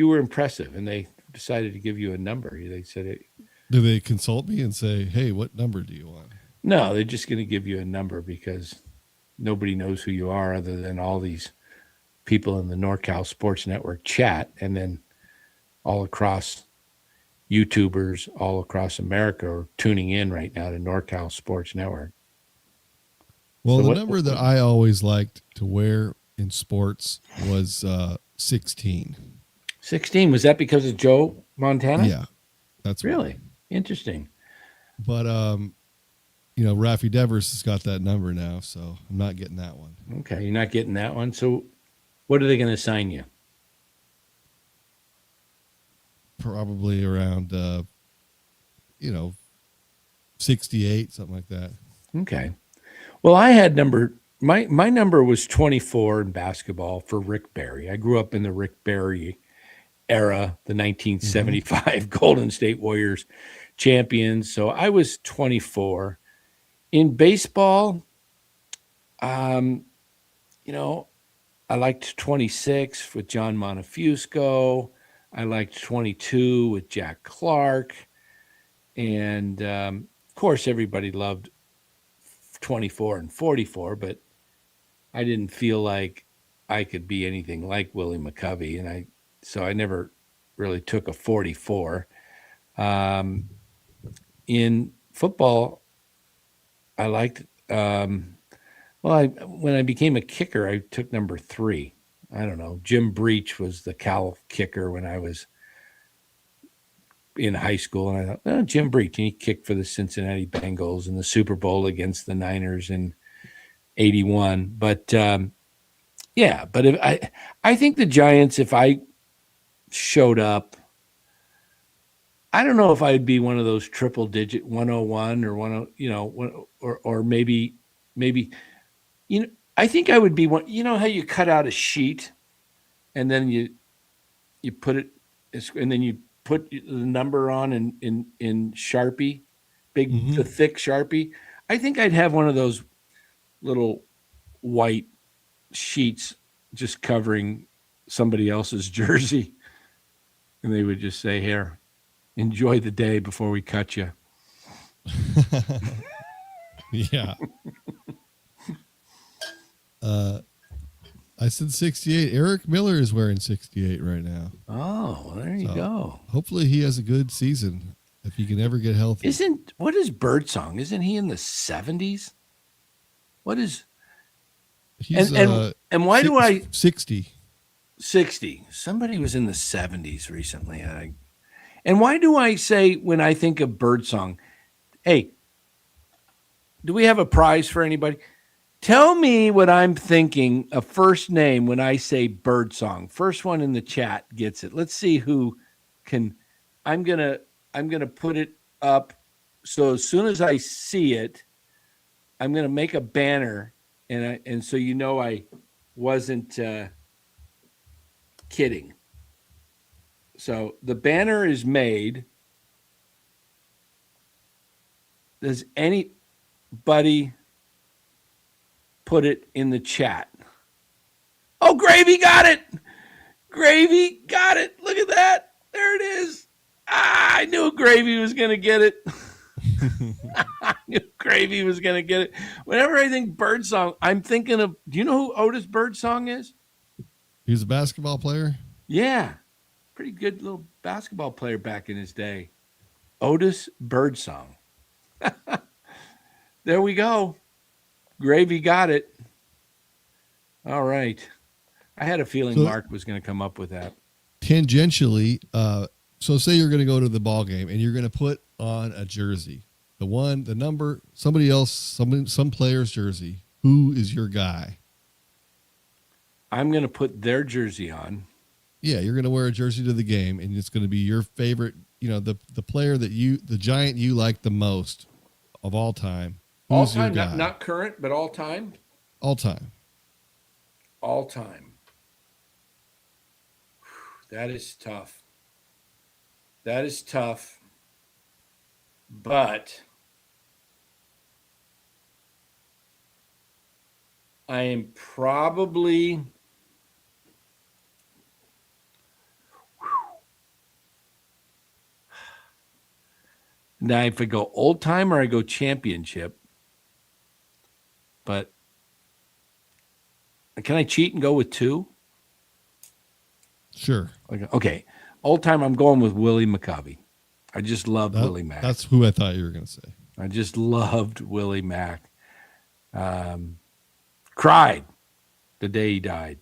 were impressive, and they decided to give you a number. They said, do they consult me and say, "Hey, what number do you want?" No, they're just going to give you a number because nobody knows who you are other than all these people in the NorCal Sports Network chat, and then all across YouTubers all across America are tuning in right now to NorCal Sports Network. Well, so the number that I always liked to wear in sports was 16. 16. Was that because of Joe Montana? Yeah, that's really interesting. But Raffy Devers has got that number now, so I'm not getting that one. Okay, you're not getting that one. So, what are they going to assign you? Probably around, 68, something like that. Okay. Well, I had my number was 24 in basketball for Rick Barry. I grew up in the Rick Barry era, the 1975 Golden State Warriors champions. So I was 24. In baseball, I liked 26 with John Montefiusco. I liked 22 with Jack Clark. And, of course, everybody loved 24 and 44, but I didn't feel like I could be anything like Willie McCovey. So I never really took a 44. In football, I liked when I became a kicker, I took number 3. I don't know. Jim Breach was the Cal kicker when I was in high school, and I thought, oh, Jim Breach, and he kicked for the Cincinnati Bengals in the Super Bowl against the Niners in '81. But but if I think the Giants, if I showed up, I don't know if I'd be one of those triple digit 101 or or maybe, I think I would be one. You know how you cut out a sheet and then you put it, and then you put the number on in Sharpie, the thick Sharpie. I think I'd have one of those little white sheets just covering somebody else's jersey. And they would just say, here, enjoy the day before we cut you. Yeah. I said 68. Eric Miller is wearing 68 right now. Oh, there you go. Hopefully he has a good season if he can ever get healthy. What is Birdsong? Isn't he in the 70s? What is? He's, and why do I 60? 60. Somebody was in the 70s recently. And why do I say when I think of Birdsong, hey, do we have a prize for anybody? Tell me what I'm thinking, a first name when I say Birdsong. First one in the chat gets it. Let's see who can. I'm gonna put it up. So as soon as I see it, I'm gonna make a banner, and so I wasn't kidding. So the banner is made. Does anybody put it in the chat? Oh, Gravy got it. Gravy got it. Look at that. There it is. I knew Gravy was going to get it. I knew Gravy was going to get it. Whenever I think Birdsong, I'm thinking of, do you know who Otis Birdsong is? He was a basketball player? Yeah. Pretty good little basketball player back in his day. Otis Birdsong. There we go. Gravy got it. All right. I had a feeling Mark was going to come up with that. Tangentially, so say you're going to go to the ball game and you're going to put on a jersey. The number, somebody else, some player's jersey. Who is your guy? I'm going to put their jersey on. Yeah, you're going to wear a jersey to the game, and it's going to be your favorite, the player the Giant you like the most of all time. All time, not current, but all time? All time. All time. That is tough. That is tough. But I am probably... Now, if I go old time or I go championship, but can I cheat and go with 2? Sure. Okay. Old time, I'm going with Willie McCovey. I just loved Willie Mack. That's who I thought you were going to say. I just loved Willie Mack. Cried the day he died.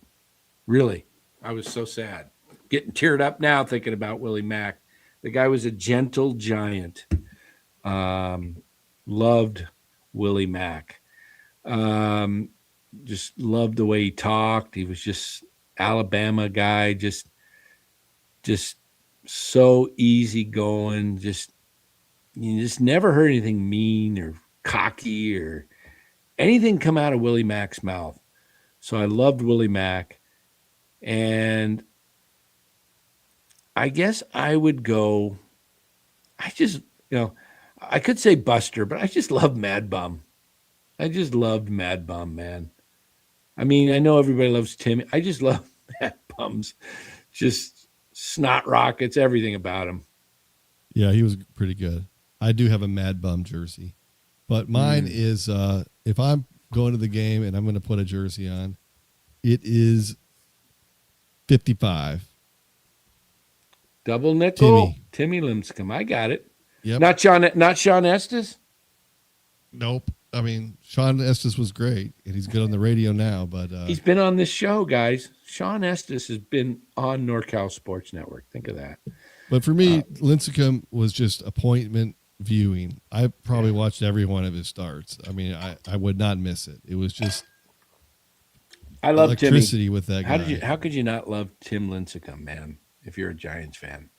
Really. I was so sad. Getting teared up now thinking about Willie Mack. The guy was a gentle giant. Loved Willie Mack. Just loved the way he talked. He was just Alabama guy, just so easygoing. You just never heard anything mean or cocky or anything come out of Willie Mack's mouth. So I loved Willie Mack. And I guess I would go, I could say Buster, but I just love Mad Bum. I just loved Mad Bum, man. I mean, I know everybody loves Timmy. I just love Mad Bum's just snot rockets, everything about him. Yeah, he was pretty good. I do have a Mad Bum jersey, but mine is if I'm going to the game and I'm going to put a jersey on, it is 55. Double nickel, Timmy Lincecum. I got it. Yep. Not Sean Estes. Nope. I mean, Sean Estes was great, and he's good on the radio now. But he's been on this show, guys. Sean Estes has been on NorCal Sports Network. Think of that. But for me, Lincecum was just appointment viewing. I probably watched every one of his starts. I mean, I would not miss it. It was just I love electricity Timmy. with that guy. How could you not love Tim Lincecum, man? If you're a Giants fan,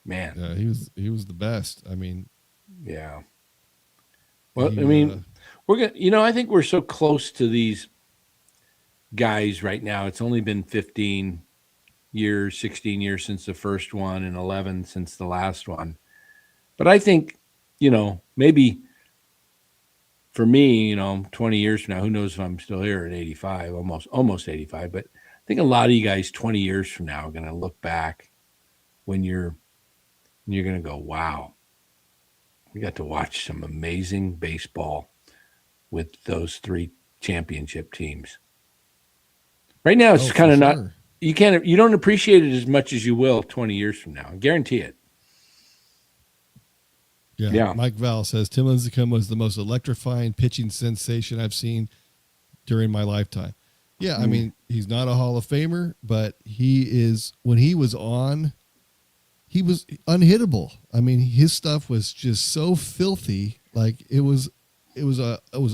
man. Yeah, he was the best. I mean, yeah. Well, I mean, we're gonna. I think we're so close to these guys right now. It's only been 15 years, 16 years since the first one, and 11 since the last one. But I think, maybe for me, 20 years from now, who knows if I'm still here at 85, almost 85. But I think a lot of you guys 20 years from now are going to look back when you're going to go, wow, we got to watch some amazing baseball with those 3 championship teams. Right now, it's kind of not. You don't appreciate it as much as you will 20 years from now. I guarantee it. Yeah. Mike Val says Tim Lincecum was the most electrifying pitching sensation I've seen during my lifetime. Yeah, I mean, he's not a Hall of Famer, but he is. When he was on, he was unhittable. I mean, his stuff was just so filthy. Like it was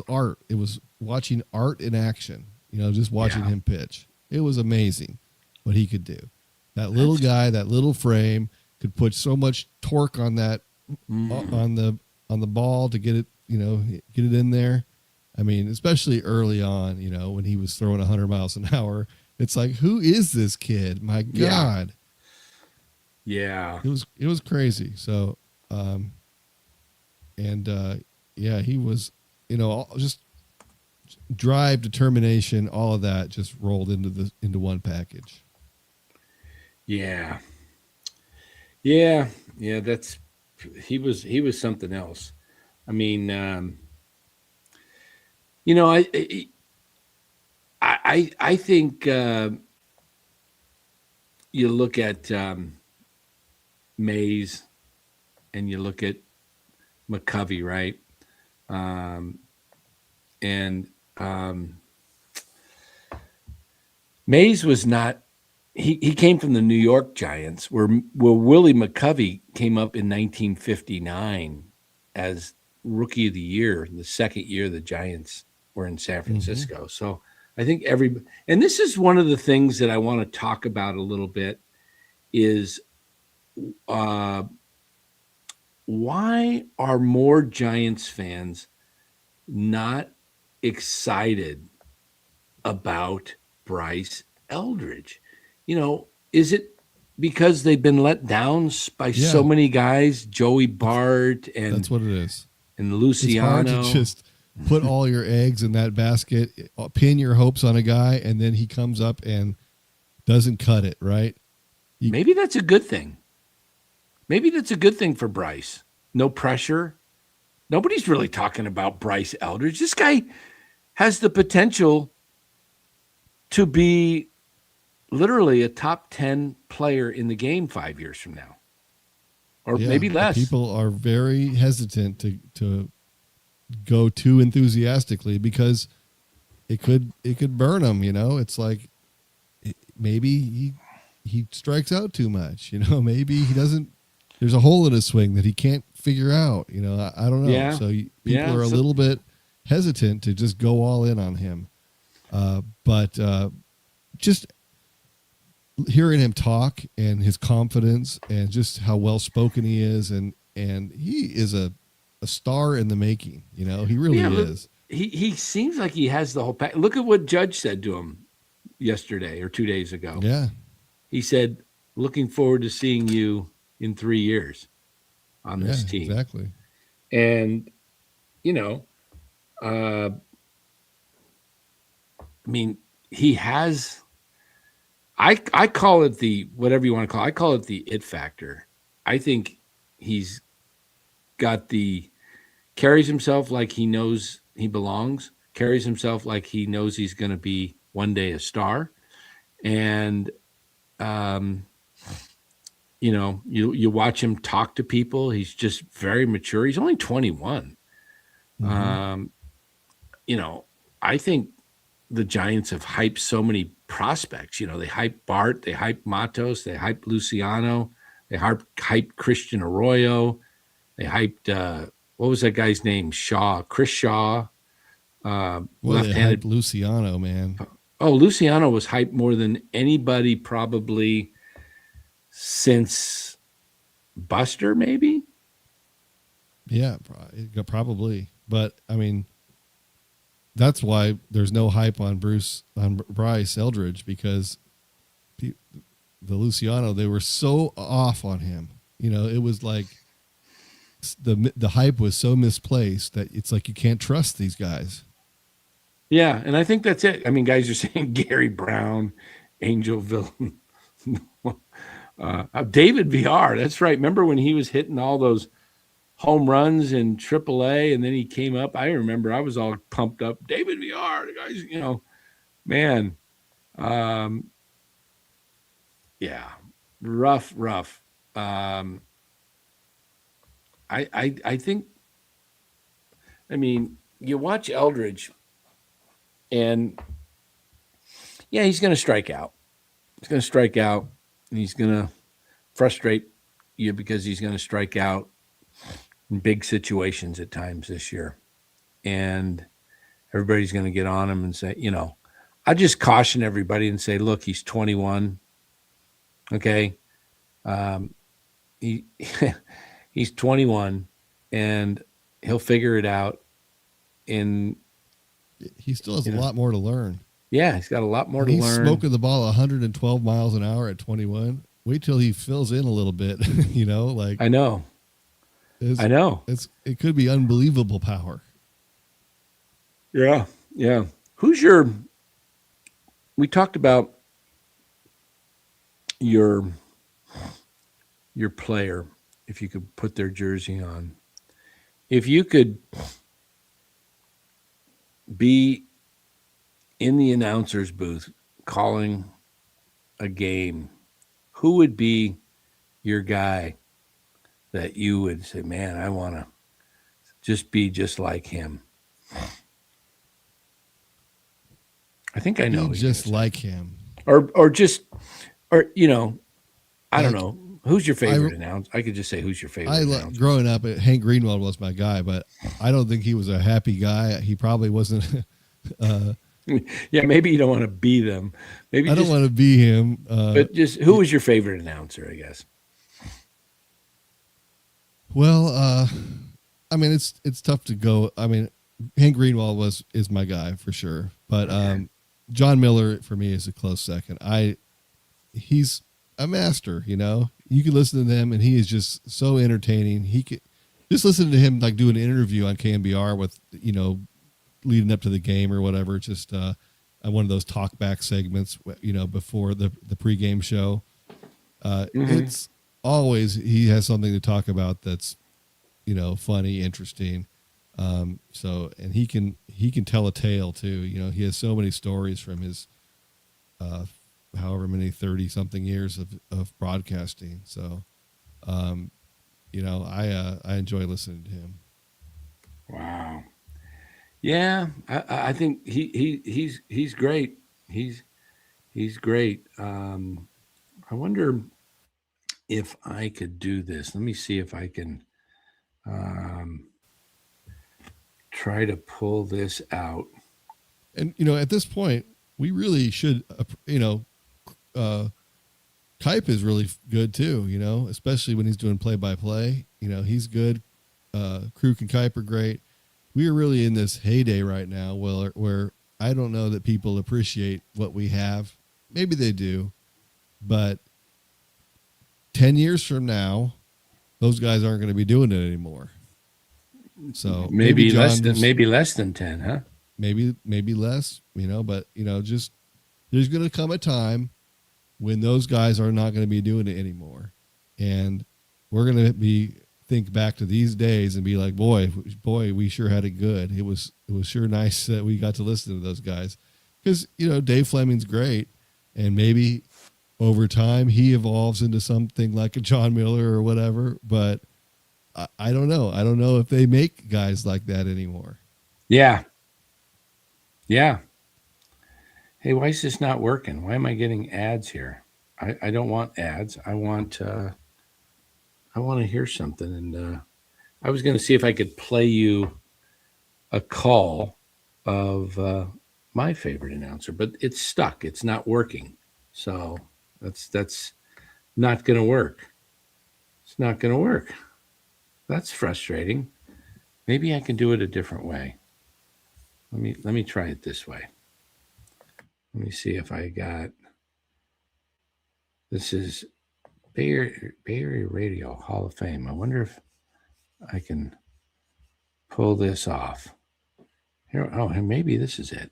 art. It was watching art in action. Just watching him pitch. It was amazing what he could do. That little guy, that little frame, could put so much torque on that on the ball to get it, get it in there. I mean, especially early on, when he was throwing 100 miles an hour, it's like, who is this kid? My God. Yeah. It was crazy. So, he was, just drive, determination, all of that just rolled into one package. Yeah. He was something else. I mean, I think you look at Mays and you look at McCovey, right? Mays was not. He came from the New York Giants, where Willie McCovey came up in 1959 as Rookie of the Year, the second year the Giants were in San Francisco. Mm-hmm. So I think and this is one of the things that I want to talk about a little bit is why are more Giants fans not excited about Bryce Eldridge? Is it because they've been let down by so many guys, Joey Bart, and that's what it is, and Luciano? It's hard to just put all your eggs in that basket, pin your hopes on a guy, and then he comes up and doesn't cut it, right? Maybe that's a good thing. Maybe that's a good thing for Bryce. No pressure. Nobody's really talking about Bryce Eldridge. This guy has the potential to be literally a top 10 player in the game 5 years from now, or maybe less. People are very hesitant to go too enthusiastically because it could burn them. It's like maybe he strikes out too much. Maybe he doesn't. There's a hole in his swing that he can't figure out. I don't know. Yeah. So people are a little bit hesitant to just go all in on him. But just hearing him talk and his confidence and just how well spoken he is, and he is a star in the making. He really is. He seems like he has the whole pack. Look at what Judge said to him yesterday or 2 days ago. Yeah, he said, "Looking forward to seeing you in 3 years." on this team. Exactly. And, I mean, he has, I call it the, whatever you want to call it, I call it the it factor. I think he's got carries himself like he knows he belongs, carries himself like he knows he's going to be one day a star. And, you watch him talk to people. He's just very mature. He's only 21. Mm-hmm. I think the Giants have hyped so many prospects. They hype Bart, they hype Matos, they hype Luciano, they hype Christian Arroyo, they hyped what was that guy's name? Chris Shaw. Well, they hyped Luciano, man. Oh, Luciano was hyped more than anybody probably since Buster, maybe. Yeah, probably. But I mean, that's why there's no hype on Bryce Eldridge, because the Luciano, they were so off on him. It was like the hype was so misplaced that it's like you can't trust these guys. Yeah, and I think that's it. I mean, guys are saying Gary Brown, Angel Villain, David VR. That's right. Remember when he was hitting all those home runs in AAA, and then he came up? I remember I was all pumped up. David VR, the guys, man. Yeah, rough. I think, I mean, you watch Eldridge, and yeah, he's going to strike out. He's going to strike out, and he's going to frustrate you because he's going to strike out in big situations at times this year. And everybody's going to get on him and say, I just caution everybody and say, look, he's 21. Okay. He's 21, and he'll figure it out. He still has a lot more to learn. Yeah, he's got a lot more to learn. He's smoking the ball 112 miles an hour at 21. Wait till he fills in a little bit. Like I know. It could be unbelievable power. Yeah. We talked about your player, if you could put their jersey on. If you could be in the announcer's booth calling a game, who would be your guy that you would say, man, I want to just be just like him? I think I know. Just like him. Or I don't know. Who's your favorite announcer? I could just say, who's your favorite announcer? Growing up, Hank Greenwald was my guy, but I don't think he was a happy guy. He probably wasn't. Yeah, maybe you don't want to be them. Maybe I don't want to be him. But just who was your favorite announcer, I guess? Well, I mean, it's tough to go. I mean, Hank Greenwald is my guy for sure, but John Miller for me is a close second. He's a master. You can listen to them, and he is just so entertaining. He could just listen to him like do an interview on KNBR with leading up to the game or whatever. Just one of those talkback segments, before the pregame show. It's always he has something to talk about that's funny, interesting. So and he can tell a tale too. He has so many stories from his however many 30 something years of broadcasting. So I enjoy listening to him. Wow. Yeah, I think he's great. He's great. I wonder if I could do this. Let me see if I can try to pull this out. And at this point, we really should. Kipe is really good too. Especially when he's doing play-by-play. He's good. Kruk and Kipe are great. We are really in this heyday right now where I don't know that people appreciate what we have. Maybe they do, but 10 years from now, those guys aren't going to be doing it anymore. So maybe less than 10, huh? Maybe less, but just there's going to come a time when those guys are not going to be doing it anymore. And we're going to think back to these days and be like, boy, we sure had it good. It was sure nice that we got to listen to those guys, because, Dave Fleming's great. And maybe over time he evolves into something like a John Miller or whatever, but I don't know. I don't know if they make guys like that anymore. Yeah. Yeah. Hey, why is this not working? Why am I getting ads here? I don't want ads. I want to hear something. And I was going to see if I could play you a call of my favorite announcer, but it's stuck. It's not working. So that's not going to work. It's not going to work. That's frustrating. Maybe I can do it a different way. Let me try it this way. Let me see if I got. This is Bay Area Radio Hall of Fame. I wonder if I can pull this off. Here, maybe this is it.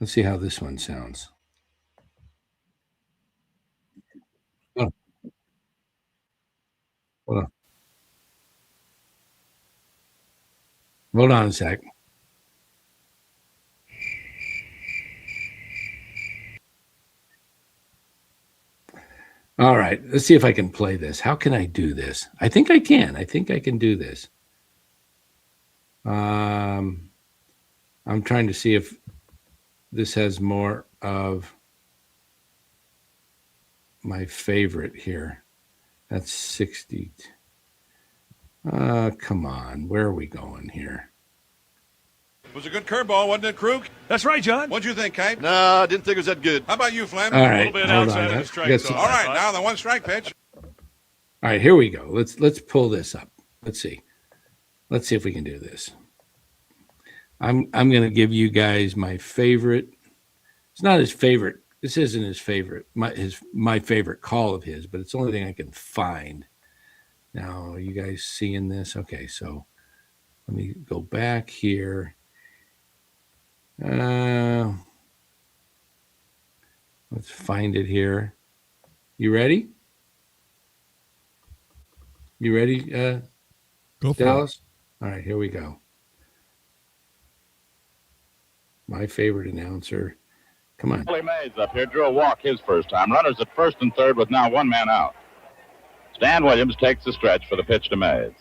Let's see how this one sounds. Oh. Hold on a sec. All right, let's see if I can play this. How can I do this? I think I can. I think I can do this. I'm trying to see if this has more of my favorite here. That's 60. Come on. Where are we going here? It was a good curveball, wasn't it, Krug? That's right, John. What'd you think, Kate? No, I didn't think it was that good. How about you, Flem? All right, a little bit hold outside on. of the strike zone. All right, now the one strike pitch. All right, here we go. Let's pull this up. Let's see if we can do this. I'm going to give you guys my favorite. It's not his favorite. This isn't his favorite. My favorite call of his, but it's the only thing I can find. Now, are you guys seeing this? Okay, so let me go back here. Let's find it here. You ready? You ready, Go for Dallas? All right, here we go. My favorite announcer. Come on. Mahle Mays up here drew a walk his first time. Runners at first and third with now one man out. Stan Williams takes the stretch for the pitch to Mays.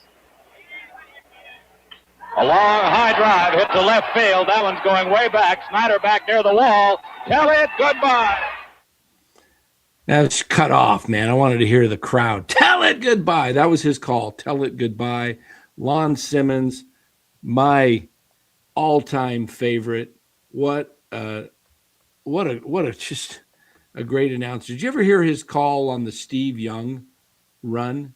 A long high drive hit to left field. That one's going way back. Snyder back near the wall. Tell it goodbye. That's cut off, man. I wanted to hear the crowd. Tell it goodbye. That was his call. Tell it goodbye. Lon Simmons, my all-time favorite. What a just a great announcer. Did you ever hear his call on the Steve Young run?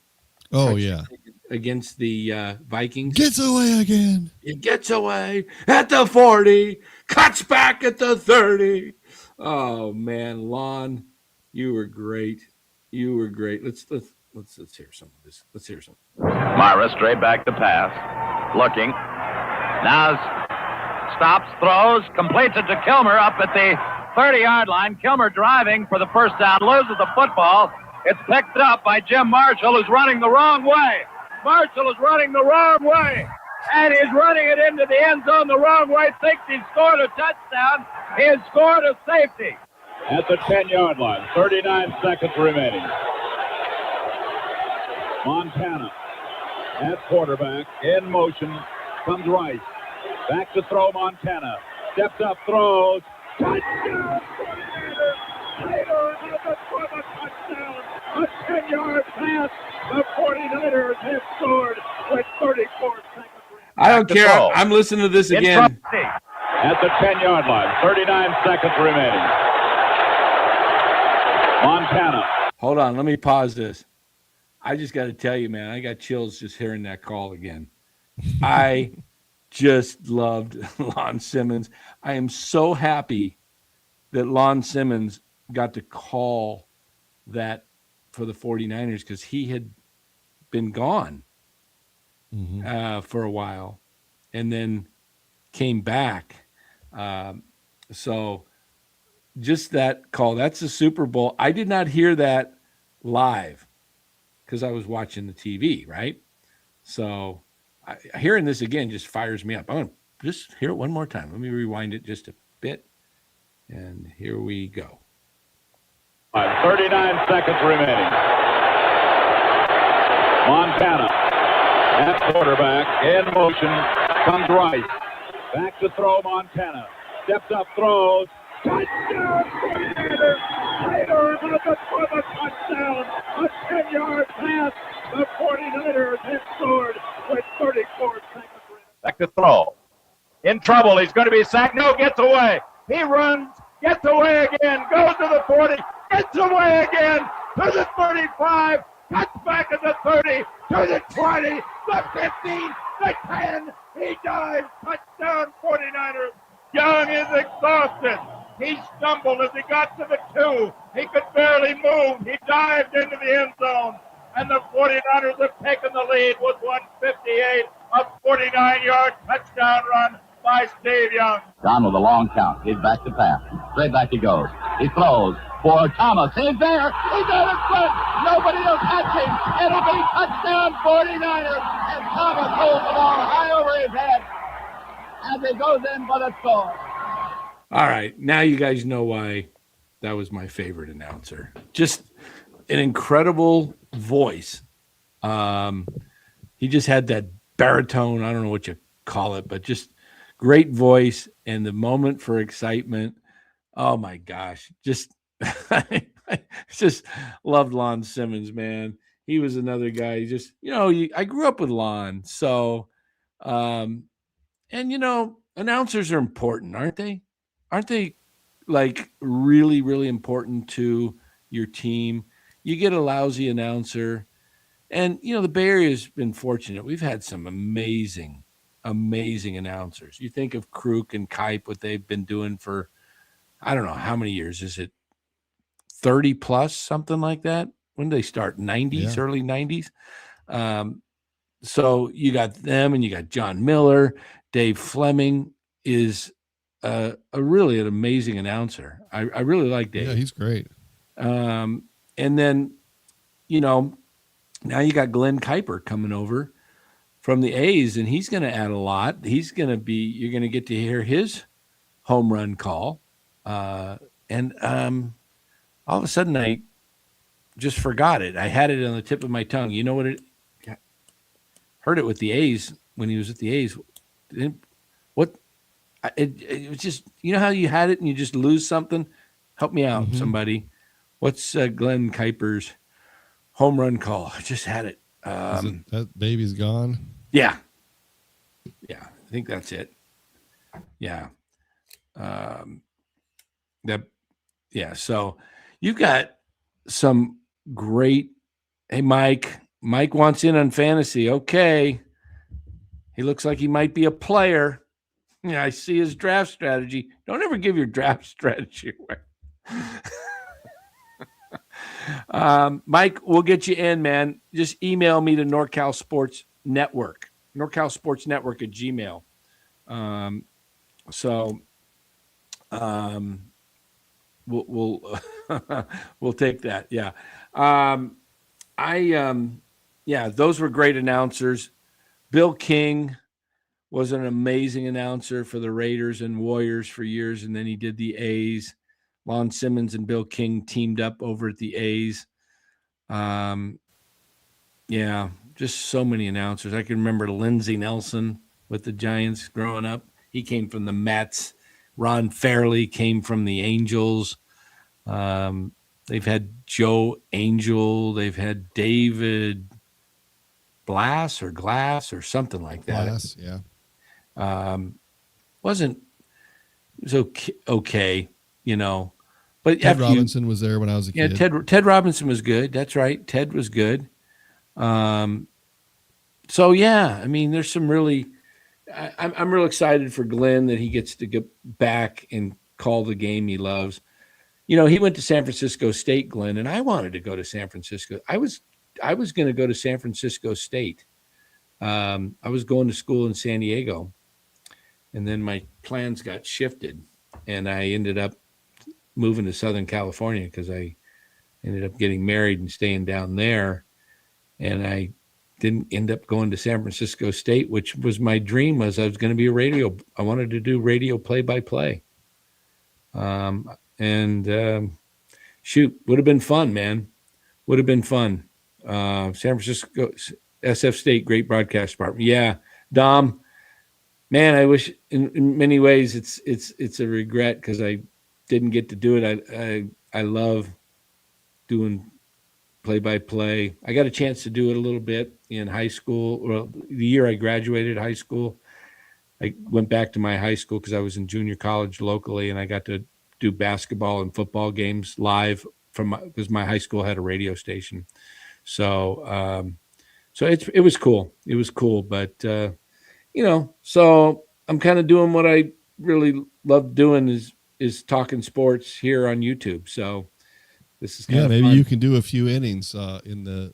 Oh, yeah. Against the Vikings. Gets away again. It gets away at the 40, cuts back at the 30. Oh man, Lon, you were great. You were great. Let's hear some of this. Let's hear some. Myra straight back to pass. Looking. Now stops, throws, completes it to Kilmer up at the 30-yard line. Kilmer driving for the first down, loses the football. It's picked up by Jim Marshall, who's running the wrong way. Marshall is running the wrong way, and he's running it into the end zone the wrong way. Thinks he's scored a touchdown. He has scored a safety. At the 10-yard line, 39 seconds remaining. Montana at quarterback, in motion, comes Rice. Back to throw, Montana. Steps up, throws. Touchdown! Taylor has a touchdown. A 10-yard pass. The 49ers have scored with 34 seconds. I don't care. I'm listening to this again. At the 10-yard line, 39 seconds remaining. Montana. Hold on. Let me pause this. I just got to tell you, man, I got chills just hearing that call again. I just loved Lon Simmons. I am so happy that Lon Simmons got to call that for the 49ers because he had been gone for a while and then came back. So just that call, that's the Super Bowl. I did not hear that live because I was watching the TV, right? So hearing this again just fires me up. I'm going to just hear it one more time. Let me rewind it just a bit. And here we go. 39 seconds remaining. Montana at quarterback, in motion, comes Rice. Back to throw, Montana. Steps up, throws. Touchdown, 49ers! Raiders on the for the touchdown! A 10-yard pass. The 49ers have scored with 34 seconds remaining. Back to throw. In trouble. He's going to be sacked. No, gets away. He runs, gets away again, goes to the 40, gets away again to the 35, cuts back at the 30, to the 20, the 15, the 10. He dives. Touchdown, 49ers. Young is exhausted. He stumbled as he got to the 2. He could barely move. He dived into the end zone. And the 49ers have taken the lead with 158, a 49-yard touchdown run by Steve Young. John with a long count. He's back to pass. Straight back he goes. He throws for Thomas. He's there. He's there in front. Nobody will catch him. It'll be touchdown 49ers. And Thomas holds the ball high over his head as he goes in for the score. All right. Now you guys know why that was my favorite announcer. Just an incredible voice. He just had that baritone. I don't know what you call it, but just great voice and the moment for excitement. Oh my gosh. Just, I just loved Lon Simmons, man. He was another guy. Just, I grew up with Lon. So, and announcers are important, aren't they? Aren't they like really, really important to your team? You get a lousy announcer and, the Bay Area has been fortunate. We've had some amazing announcers. You think of Kruk and Kipe, what they've been doing for, I don't know how many years. Is it 30 plus, something like that? When did they start? 90s, early 90s. So you got them and you got John Miller. Dave Fleming is a really an amazing announcer. I really like Dave. Yeah, he's great. And then, now you got Glenn Kuiper coming over from the A's, and he's going to add a lot. You're going to get to hear his home run call. And all of a sudden I just forgot it. I had it on the tip of my tongue. You know what heard it with the A's when he was at the A's. It was just, how you had it and you just lose something? Help me out, somebody. What's Glenn Kuiper's home run call? I just had it. That baby's gone? Yeah. Yeah, I think that's it. Yeah. So you've got some great. Hey, Mike wants in on fantasy. Okay. He looks like he might be a player. Yeah, I see his draft strategy. Don't ever give your draft strategy away. Mike, we'll get you in, man. Just email me to NorCal Sports Network at Gmail. We'll we'll take that. Yeah. Those were great announcers. Bill King was an amazing announcer for the Raiders and Warriors for years, and then he did the A's. Lon Simmons and Bill King teamed up over at the A's. Just so many announcers. I can remember Lindsey Nelson with the Giants growing up. He came from the Mets. Ron Fairley came from the Angels. They've had Joe Angel. They've had David Glass or something like that. Glass, yeah. It was okay, But Ted Robinson was there when I was a kid. Yeah, Ted Robinson was good. That's right. Ted was good. There's some really. I'm real excited for Glenn that he gets to get back and call the game he loves. he went to San Francisco State, Glenn, and I wanted to go to San Francisco. I was going to go to San Francisco State. I was going to school in San Diego, and then my plans got shifted, and I ended up moving to Southern California because I ended up getting married and staying down there, and I didn't end up going to San Francisco State, which was my dream. I was going to be I wanted to do radio play-by-play. Shoot, would have been fun, man. Would have been fun. San Francisco, SF State, great broadcast department. Yeah, Dom, man, I wish in many ways it's a regret because I didn't get to do it. I love doing play-by-play. I got a chance to do it a little bit in high school. Well, the year I graduated high school, I went back to my high school because I was in junior college locally, and I got to do basketball and football games live because my high school had a radio station. So it was cool. It was cool, but so I'm kind of doing what I really love doing is talking sports here on YouTube. So this is kind of maybe fun. you can do a few innings in the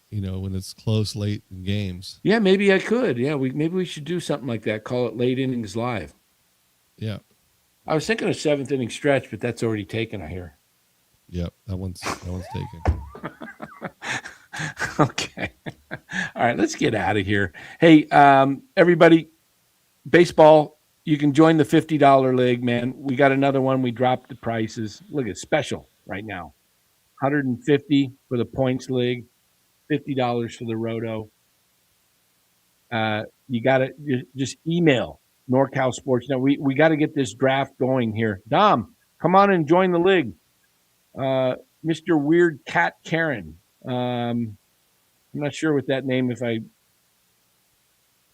when it's close late in games. Yeah, maybe I could. Yeah, maybe we should do something like that. Call it Late Innings Live. Yeah. I was thinking of 7th inning stretch, but that's already taken, I hear. Yep, that one's taken. Okay. All right, let's get out of here. Hey, everybody, baseball, you can join the $50 league, man. We got another one. We dropped the prices. Look, it's special right now. $150 for the points league, $50 for the roto. You got to just email NorCal Sports. Now, we got to get this draft going here. Dom, come on and join the league. Mr. Weird Cat Karen. I'm not sure with that name if I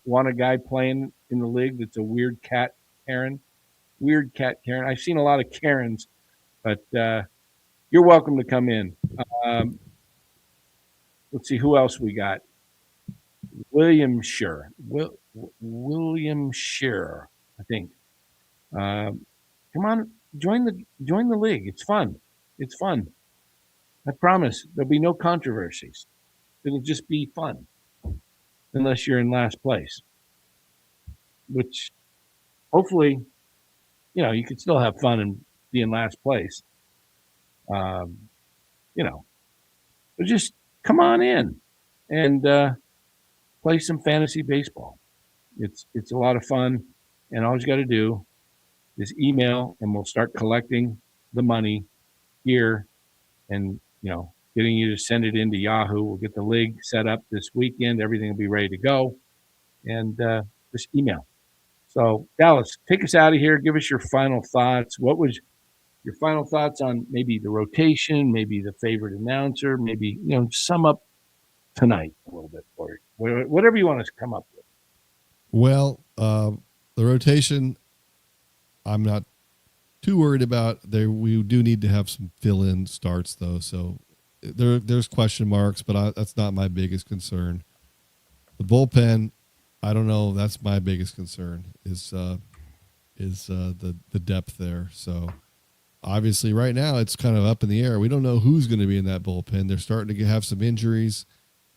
want a guy playing in the league that's a Weird Cat Karen. Weird Cat Karen. I've seen a lot of Karens, but you're welcome to come in. Let's see who else we got. William Scheer, I think. Come on, join the league. It's fun. It's fun. I promise there'll be no controversies. It'll just be fun, unless you're in last place. Which, hopefully, you can still have fun and be in last place. But just come on in and play some fantasy baseball. It's a lot of fun, and all you got to do is email, and we'll start collecting the money here, and getting you to send it into Yahoo. We'll get the league set up this weekend. Everything will be ready to go, and just email. So Dallas, take us out of here. Give us your final thoughts. What was your final thoughts on maybe the rotation, maybe the favorite announcer, maybe sum up tonight a little bit for you. Whatever you want to come up with. Well, the rotation, I'm not too worried about. We do need to have some fill-in starts, though. So there's question marks, but that's not my biggest concern. The bullpen, I don't know. That's my biggest concern is the depth there. So obviously, right now it's kind of up in the air. We don't know who's going to be in that bullpen. They're starting to have some injuries,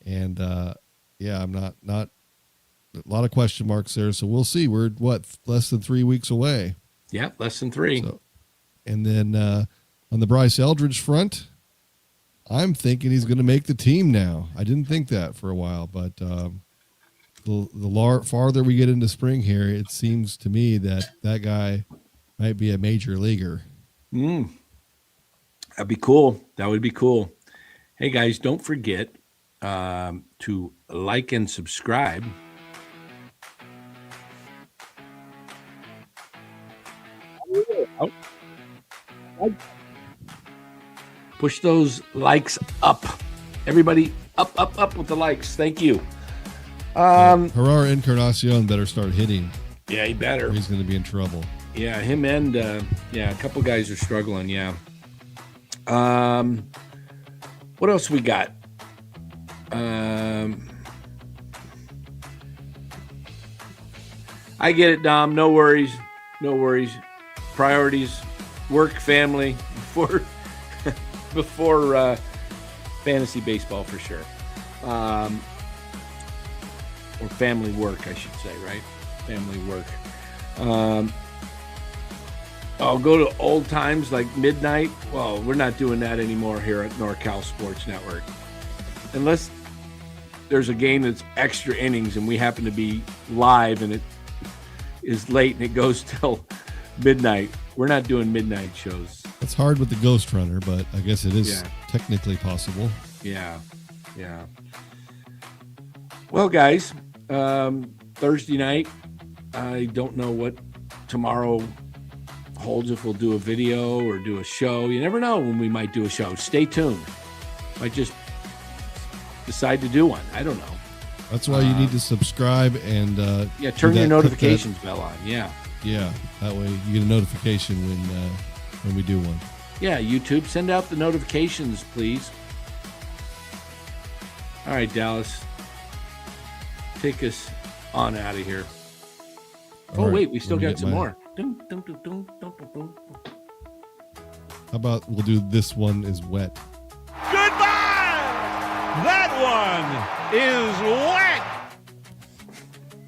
and I'm not a lot of question marks there. So we'll see. We're less than 3 weeks away. Yeah, less than 3. So, and then on the Bryce Eldridge front, I'm thinking he's going to make the team now. I didn't think that for a while, but the farther we get into spring here, it seems to me that guy might be a major leaguer. That'd be cool. That would be cool. Hey guys, don't forget to like and subscribe. Push those likes up. Everybody up with the likes. Thank you. Gerard Encarnacion better start hitting. Yeah, he better. He's going to be in trouble. Yeah, him and a couple guys are struggling. Yeah. What else we got? I get it, Dom. No worries. Priorities. work, family, before fantasy baseball for sure. Or family work, I should say, right? Family work. I'll go to old times like midnight. Well, we're not doing that anymore here at NorCal Sports Network. Unless there's a game that's extra innings and we happen to be live and it is late and it goes till midnight. We're not doing midnight shows. It's hard with the Ghost Runner, but I guess it is technically possible. Yeah. Well, guys, Thursday night, I don't know what tomorrow holds, if we'll do a video or do a show. You never know when we might do a show. Stay tuned. Might just decide to do one. I don't know. That's why you need to subscribe and turn your notifications bell on. Yeah, that way you get a notification when we do one. Yeah, YouTube, send out the notifications, please. All right, Dallas, take us on out of here. All right, wait, we still got some more. How about we'll do This One Is Wet? Goodbye! That one is wet!